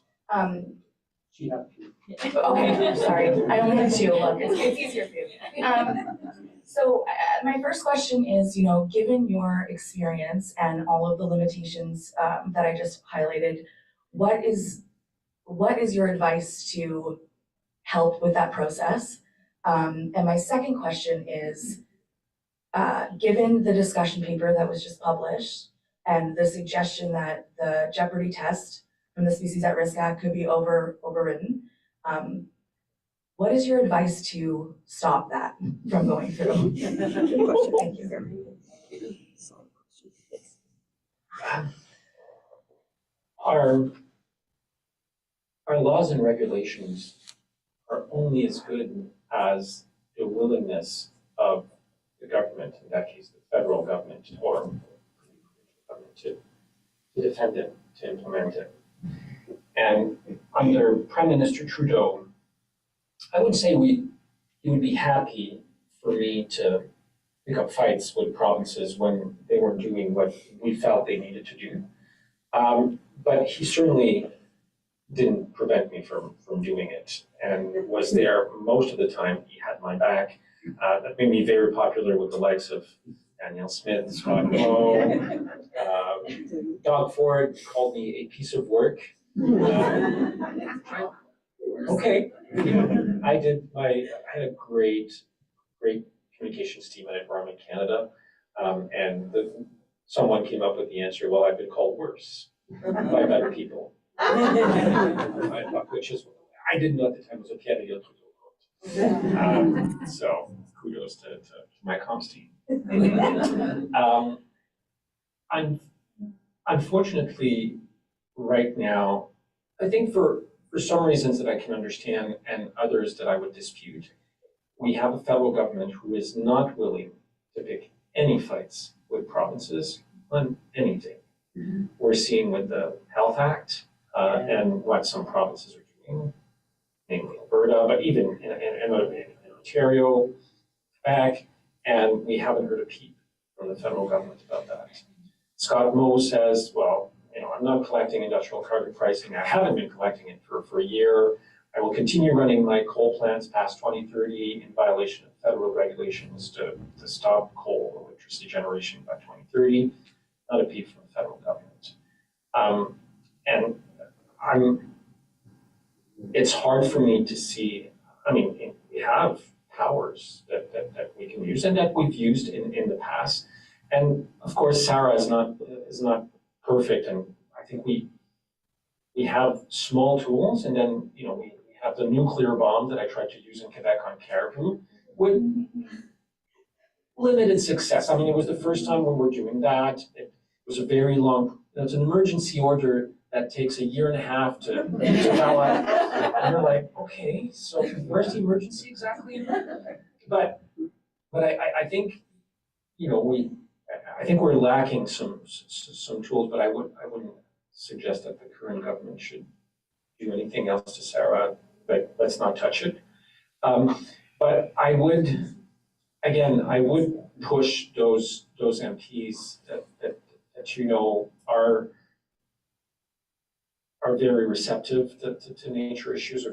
Okay, sorry, I only have two. Look, it's easier for you. So my first question is, given your experience and all of the limitations that I just highlighted, what is your advice to help with that process? And my second question is, given the discussion paper that was just published and the suggestion that the jeopardy test from the Species at Risk Act could be overridden, what is your advice to stop that from going through? Thank you. Our laws and regulations are only as good as the willingness of the government, in that case, the federal government or government, to defend it, to implement it. And under Prime Minister Trudeau, I would say he would be happy for me to pick up fights with provinces when they weren't doing what we felt they needed to do. But he certainly didn't prevent me from doing it, and was there most of the time. He had my back. That made me very popular with the likes of Danielle Smith, Scott Moe, Doug Ford called me a piece of work. Okay, I had a great communications team at Environment Canada, and someone came up with the answer, well, I've been called worse by better people. Which is, I didn't know at the time it was a Pierre Trudeau quote. So kudos to my comms team. Unfortunately, right now, I think for some reasons that I can understand and others that I would dispute, we have a federal government who is not willing to pick any fights with provinces on anything. Mm-hmm. We're seeing with the Health Act and what some provinces are doing, namely Alberta, but even in Ontario, Quebec, and we haven't heard a peep from the federal government about that. Scott Moe says, well, I'm not collecting industrial carbon pricing. I haven't been collecting it for a year. I will continue running my coal plants past 2030 in violation of federal regulations to stop coal electricity generation by 2030. Not a peep from the federal government. And it's hard for me to see, we have powers that we can use and that we've used in the past. And of course, Sarah is not perfect, and I think we have small tools, and then we have the nuclear bomb that I tried to use in Quebec on caribou with limited success. It was the first time we were doing that. It was a very long. It's an emergency order that takes a year and a half to develop. And you're like, okay, so where's the emergency exactly? But I think I think we're lacking some tools, but I wouldn't suggest that the current government should do anything else to Sarah. But let's not touch it. But I would push those MPs that are very receptive to nature issues,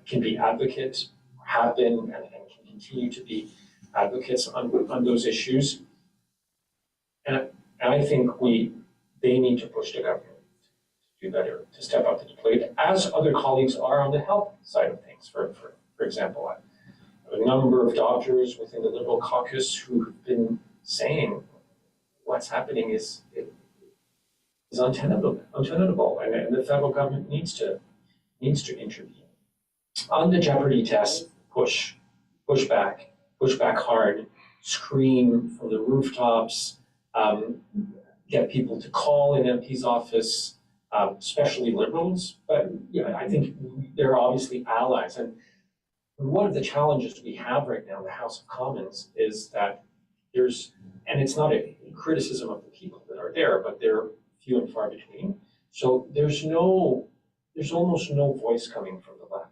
can be advocates, have been, and can continue to be advocates on those issues. And I think they need to push the government to do better, to step up to the plate, as other colleagues are on the health side of things. For example, I have a number of doctors within the Liberal caucus who have been saying what's happening is untenable, and the federal government needs to intervene. On the jeopardy test, push back hard, scream from the rooftops, get people to call an MP's office, especially Liberals. But yeah, I think they're obviously allies. And one of the challenges we have right now in the House of Commons is that and it's not a criticism of the people that are there, but they're few and far between. So there's almost no voice coming from the left.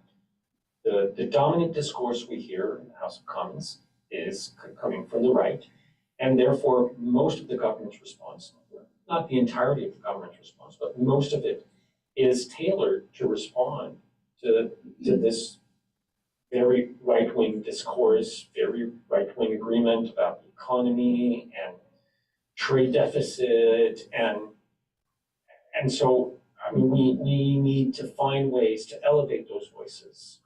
The dominant discourse we hear in the House of Commons is coming from the right, and therefore most of the government's response, not the entirety of the government's response, but most of it is tailored to respond to this very right-wing discourse, very right-wing agreement about the economy and trade deficit, and so I mean we need to find ways to elevate those voices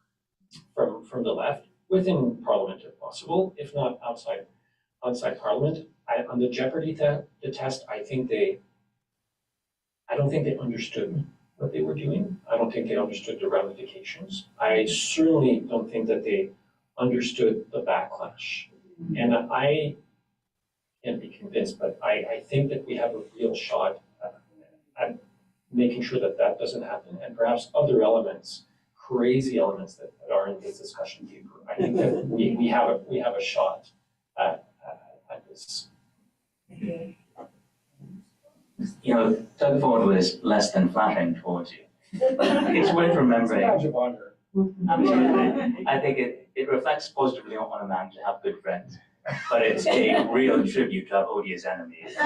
from the left within Parliament if possible, if not outside Parliament. On the Jeopardy the test, I don't think they understood what they were doing. I don't think they understood the ramifications. I certainly don't think that they understood the backlash. And I can't be convinced, but I think that we have a real shot at making sure that that doesn't happen, and perhaps other elements, crazy elements that are in this discussion paper. I think that we have a shot at this. You know, Doug Ford was less than flattering towards you. It's worth remembering. Badge of honor. Absolutely. I think it reflects positively on a man to have good friends, but it's a real tribute to have odious enemies.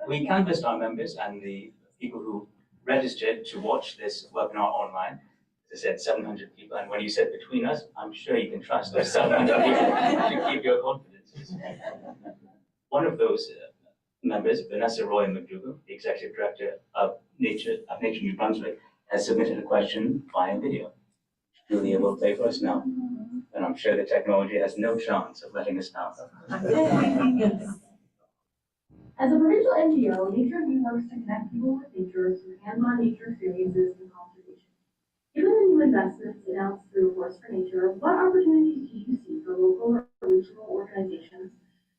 We canvassed our members and the people who registered to watch this webinar online. As I said, 700 people, and when you said between us, I'm sure you can trust those 700 people to keep your confidences. One of those members, Vanessa Roy McDougall, the Executive Director of Nature New Brunswick, has submitted a question via video. Julia will play for us now, and I'm sure the technology has no chance of letting us down. As a provincial NGO, Nature View works to connect people with nature through hands-on nature experiences and conservation. Given the new investments announced through Force for Nature, what opportunities do you see for local or regional organizations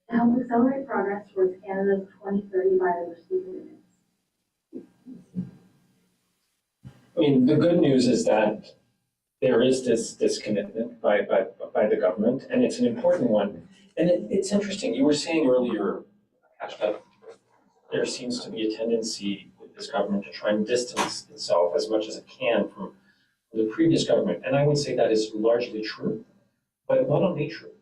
to help accelerate progress towards Canada's 2030 biodiversity commitments? I mean, the good news is that there is this commitment by the government, and it's an important one. And it's interesting. You were saying earlier, Ash, that there seems to be a tendency with this government to try and distance itself as much as it can from the previous government. And I would say that is largely true, but not on nature.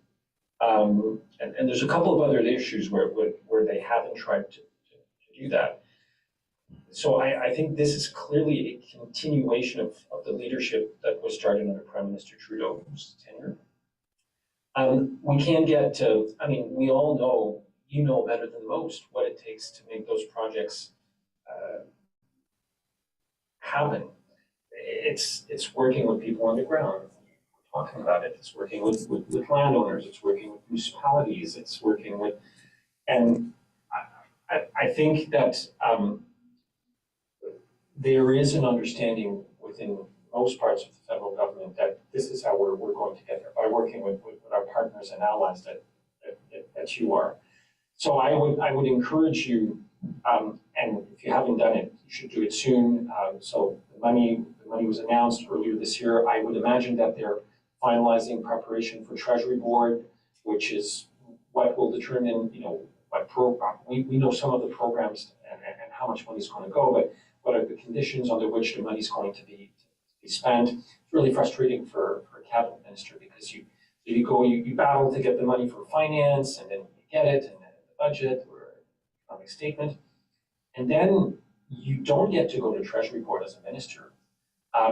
And there's a couple of other issues where they haven't tried to do that. So I think this is clearly a continuation of the leadership that was started under Prime Minister Trudeau's tenure. We can get to, I mean, we all know, you know better than most what it takes to make those projects happen. It's working with people on the ground, talking about it. It's working with landowners. It's working with municipalities. It's working with, and I think that there is an understanding within most parts of the federal government that this is how we're going to get there, by working with our partners and allies that you are. So I would encourage you, and if you haven't done it, you should do it soon. So the money was announced earlier this year. I would imagine that they're finalizing preparation for Treasury Board, which is what will determine, you know, what program. We know some of the programs and how much money is going to go, but what are the conditions under which the money is going to be spent? It's really frustrating for a cabinet minister because you battle to get the money for finance, and then you get it, and then the budget or economic statement, and then you don't get to go to Treasury Board as a minister.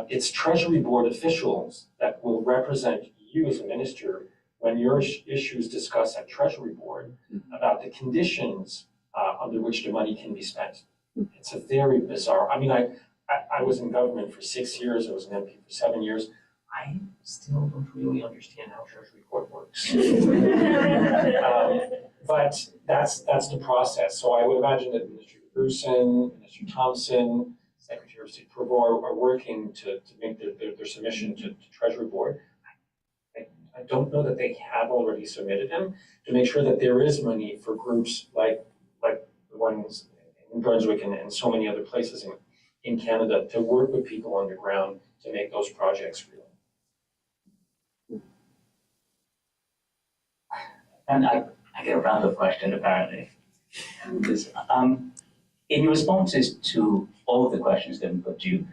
It's Treasury Board officials that will represent you as a minister when your issues discussed at Treasury Board about the conditions under which the money can be spent. It's a very bizarre, I mean, I was in government for 6 years, I was an MP for 7 years. I still don't really understand how Treasury Board works. But that's the process. So I would imagine that Minister Bruson, Minister Thompson, Secretary of State Provost are working to make their submission to Treasury Board. I don't know that they have already submitted them to make sure that there is money for groups like the ones Brunswick and so many other places in Canada to work with people on the ground to make those projects real. And I get a wrap-up question apparently. Because, in your responses to all of the questions that have been put to you,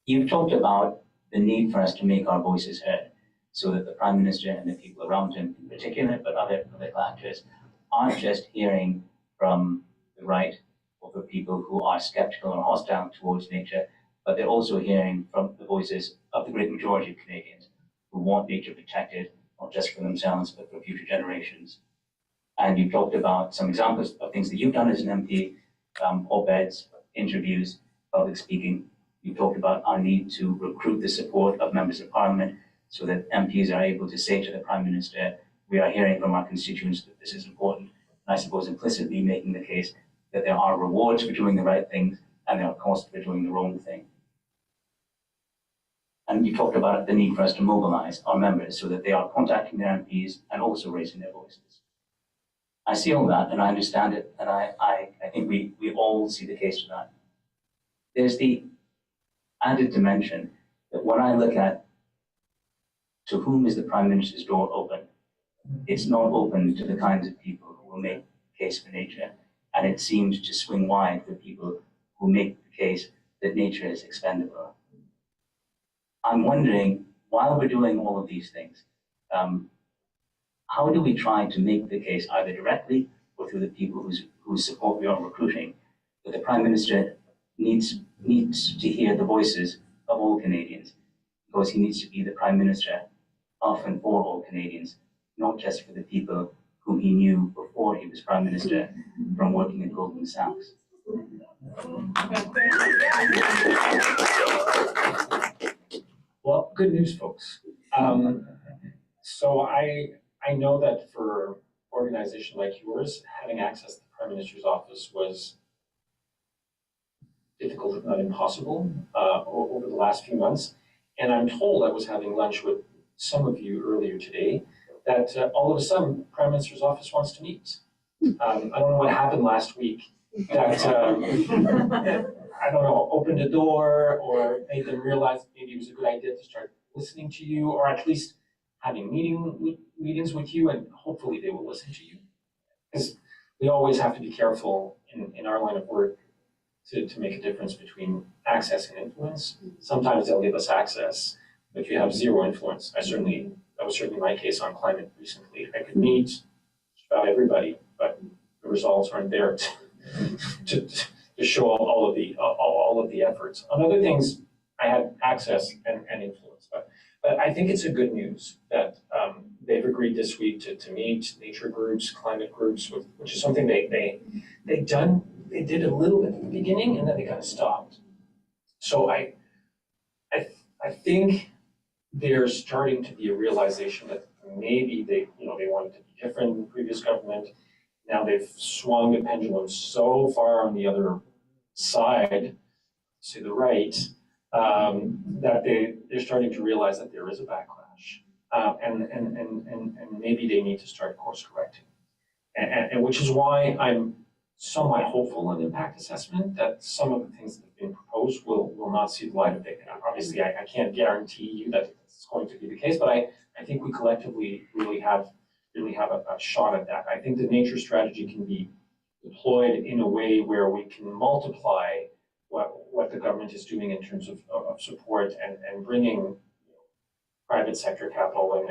you've talked about the need for us to make our voices heard so that the Prime Minister and the people around him in particular, but other political actors, aren't just hearing from the right or the people who are skeptical or hostile towards nature, but they're also hearing from the voices of the great majority of Canadians who want nature protected, not just for themselves, but for future generations. And you talked about some examples of things that you've done as an MP, op-eds, interviews, public speaking. You talked about our need to recruit the support of members of Parliament so that MPs are able to say to the Prime Minister, we are hearing from our constituents that this is important. And I suppose implicitly making the case that there are rewards for doing the right things and there are costs for doing the wrong thing. And you talked about the need for us to mobilize our members so that they are contacting their MPs and also raising their voices. I see all that and I understand it, and I think we all see the case to that. There's the added dimension that when I look at to whom is the Prime Minister's door open, it's not open to the kinds of people who will make the case for nature, and it seems to swing wide for people who make the case that nature is expendable. I'm wondering, while we're doing all of these things, how do we try to make the case either directly or through the people whose support we are recruiting, that the Prime Minister needs to hear the voices of all Canadians, because he needs to be the Prime Minister of and for all Canadians, not just for the people whom he knew before he was Prime Minister from working at Goldman Sachs. Well, good news, folks. So I know that for an organization like yours, having access to the Prime Minister's office was difficult, if not impossible, over the last few months. And I'm told, I was having lunch with some of you earlier today, that all of a sudden, Prime Minister's office wants to meet. I don't know what happened last week that, I don't know, opened a door or made them realize maybe it was a good idea to start listening to you, or at least having meetings with you, and hopefully they will listen to you. Because we always have to be careful in our line of work to make a difference between access and influence. Sometimes they'll give us access, but you have zero influence. That was certainly my case on climate recently. I could meet just about everybody, but the results aren't there to show all of the efforts. On other things, I had access and influence, but I think it's a good news that they've agreed this week to meet nature groups, climate groups, which is something they did a little bit at the beginning, and then they kind of stopped. So I think there's starting to be a realization that maybe they wanted to be different than the previous government. Now they've swung the pendulum so far on the other side, to the right, that they're starting to realize that there is a backlash, and maybe they need to start course correcting, and which is why I'm somewhat hopeful on impact assessment that some of the things that have been proposed will not see the light of day. Obviously, I can't guarantee you that it's going to be the case, but I think we collectively really have a shot at that. I think the nature strategy can be deployed in a way where we can multiply what the government is doing in terms of support and bringing private sector capital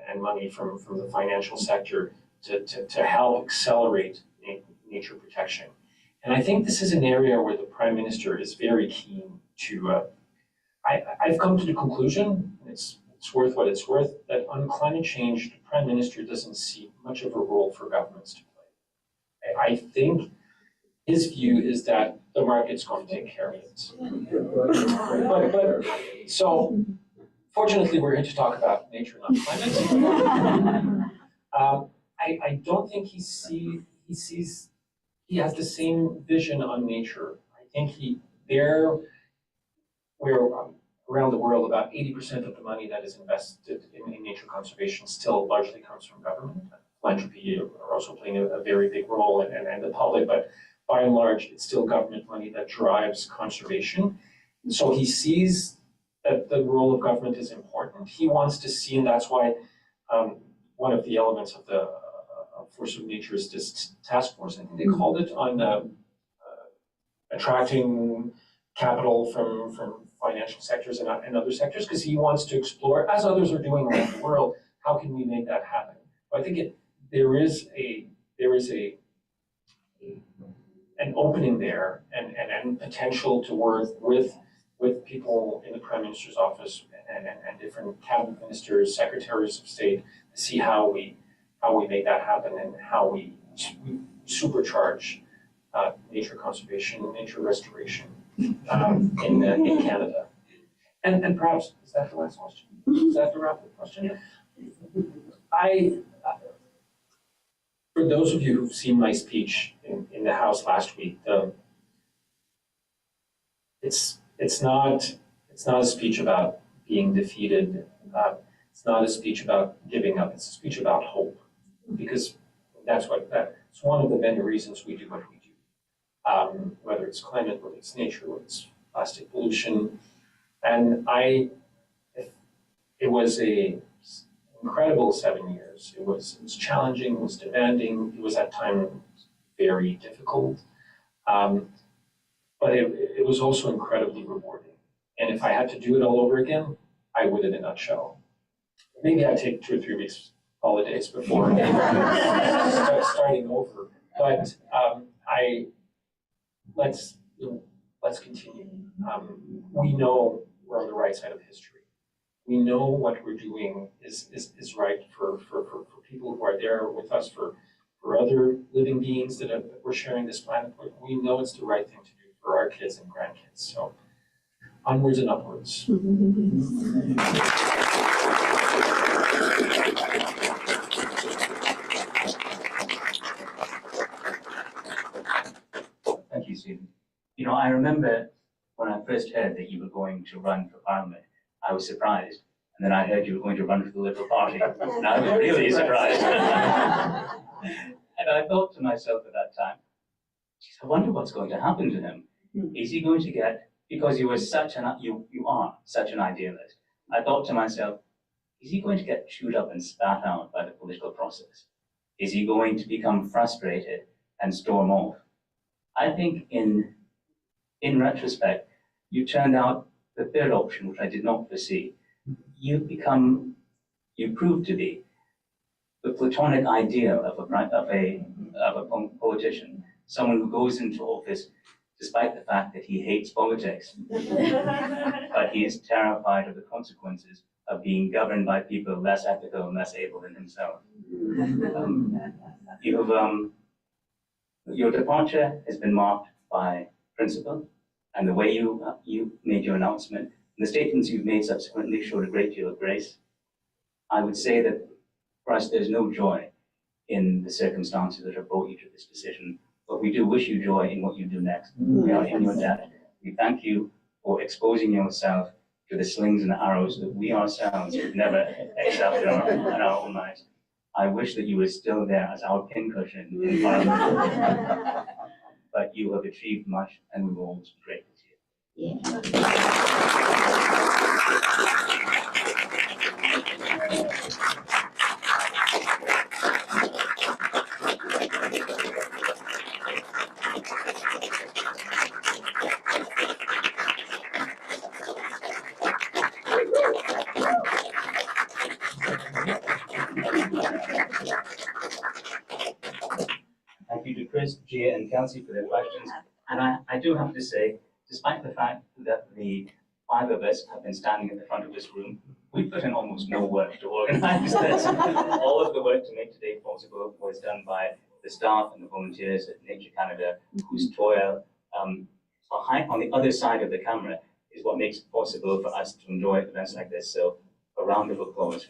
and money from the financial sector to help accelerate nature protection. And I think this is an area where the Prime Minister is very keen to, I've come to the conclusion, it's worth what it's worth, that on climate change, the Prime Minister doesn't see much of a role for governments to play. I think his view is that the market's going to take care of it. But so fortunately, we're here to talk about nature, not climate. I don't think he has the same vision on nature. I think around the world, about 80% of the money that is invested in nature conservation still largely comes from government. Philanthropy are also playing a very big role, and the public, but by and large, it's still government money that drives conservation. So he sees that the role of government is important. He wants to see, and that's why one of the elements of the Force of Nature is this task force, I think they called it, on attracting capital from financial sectors and other sectors, because he wants to explore, as others are doing around the world, how can we make that happen? I think there is an opening there and potential to work with people in the Prime Minister's office and different cabinet ministers, secretaries of state, to see how we make that happen and how we supercharge nature conservation, nature restoration in Canada. And perhaps, is that the last question? Is that the rapid question? For those of you who've seen my speech in the House last week, it's not a speech about being defeated. It's not a speech about giving up. It's a speech about hope, because that's one of the many reasons we do what we do. Whether it's climate, whether it's nature, whether it's plastic pollution, and it was a incredible 7 years. It was challenging, it was demanding, it was at times very difficult. But it was also incredibly rewarding. And if I had to do it all over again, I would in a nutshell. Maybe I'd take 2 or 3 weeks holidays before starting over. But let's continue. We know we're on the right side of history. We know what we're doing is right for people who are there with us, for other living beings that we're sharing this planet with. We know it's the right thing to do for our kids and grandkids. So onwards and upwards. Thank you, Stephen. You know, I remember when I first heard that you were going to run for Parliament, I was surprised. And then I heard you were going to run for the Liberal Party, and I was really surprised. And I thought to myself at that time, geez, I wonder what's going to happen to him. Is he going to get, because you are such an idealist, I thought to myself, is he going to get chewed up and spat out by the political process? Is he going to become frustrated and storm off? I think in retrospect, you turned out the third option, which I did not foresee. You prove to be the platonic ideal of a politician, someone who goes into office despite the fact that he hates politics, but he is terrified of the consequences of being governed by people less ethical and less able than himself. Your departure has been marked by principle, and the way you made your announcement, and the statements you've made subsequently showed a great deal of grace. I would say that for us, there's no joy in the circumstances that have brought you to this decision, but we do wish you joy in what you do next. We are in your debt. We thank you for exposing yourself to the slings and arrows that we ourselves would never accept in our own lives. I wish that you were still there as our pincushion in Parliament, but you have achieved much, and we will always be grateful to you. Thank you to Chris, Gia, and Kelsey for their questions. And I do have to say, despite the fact that the 5 of us have been standing at the front of this room, we've put in almost no work to organize this. All of the work to make today possible was done by the staff and the volunteers at Nature Canada, whose toil on the other side of the camera is what makes it possible for us to enjoy events like this. So a round of applause.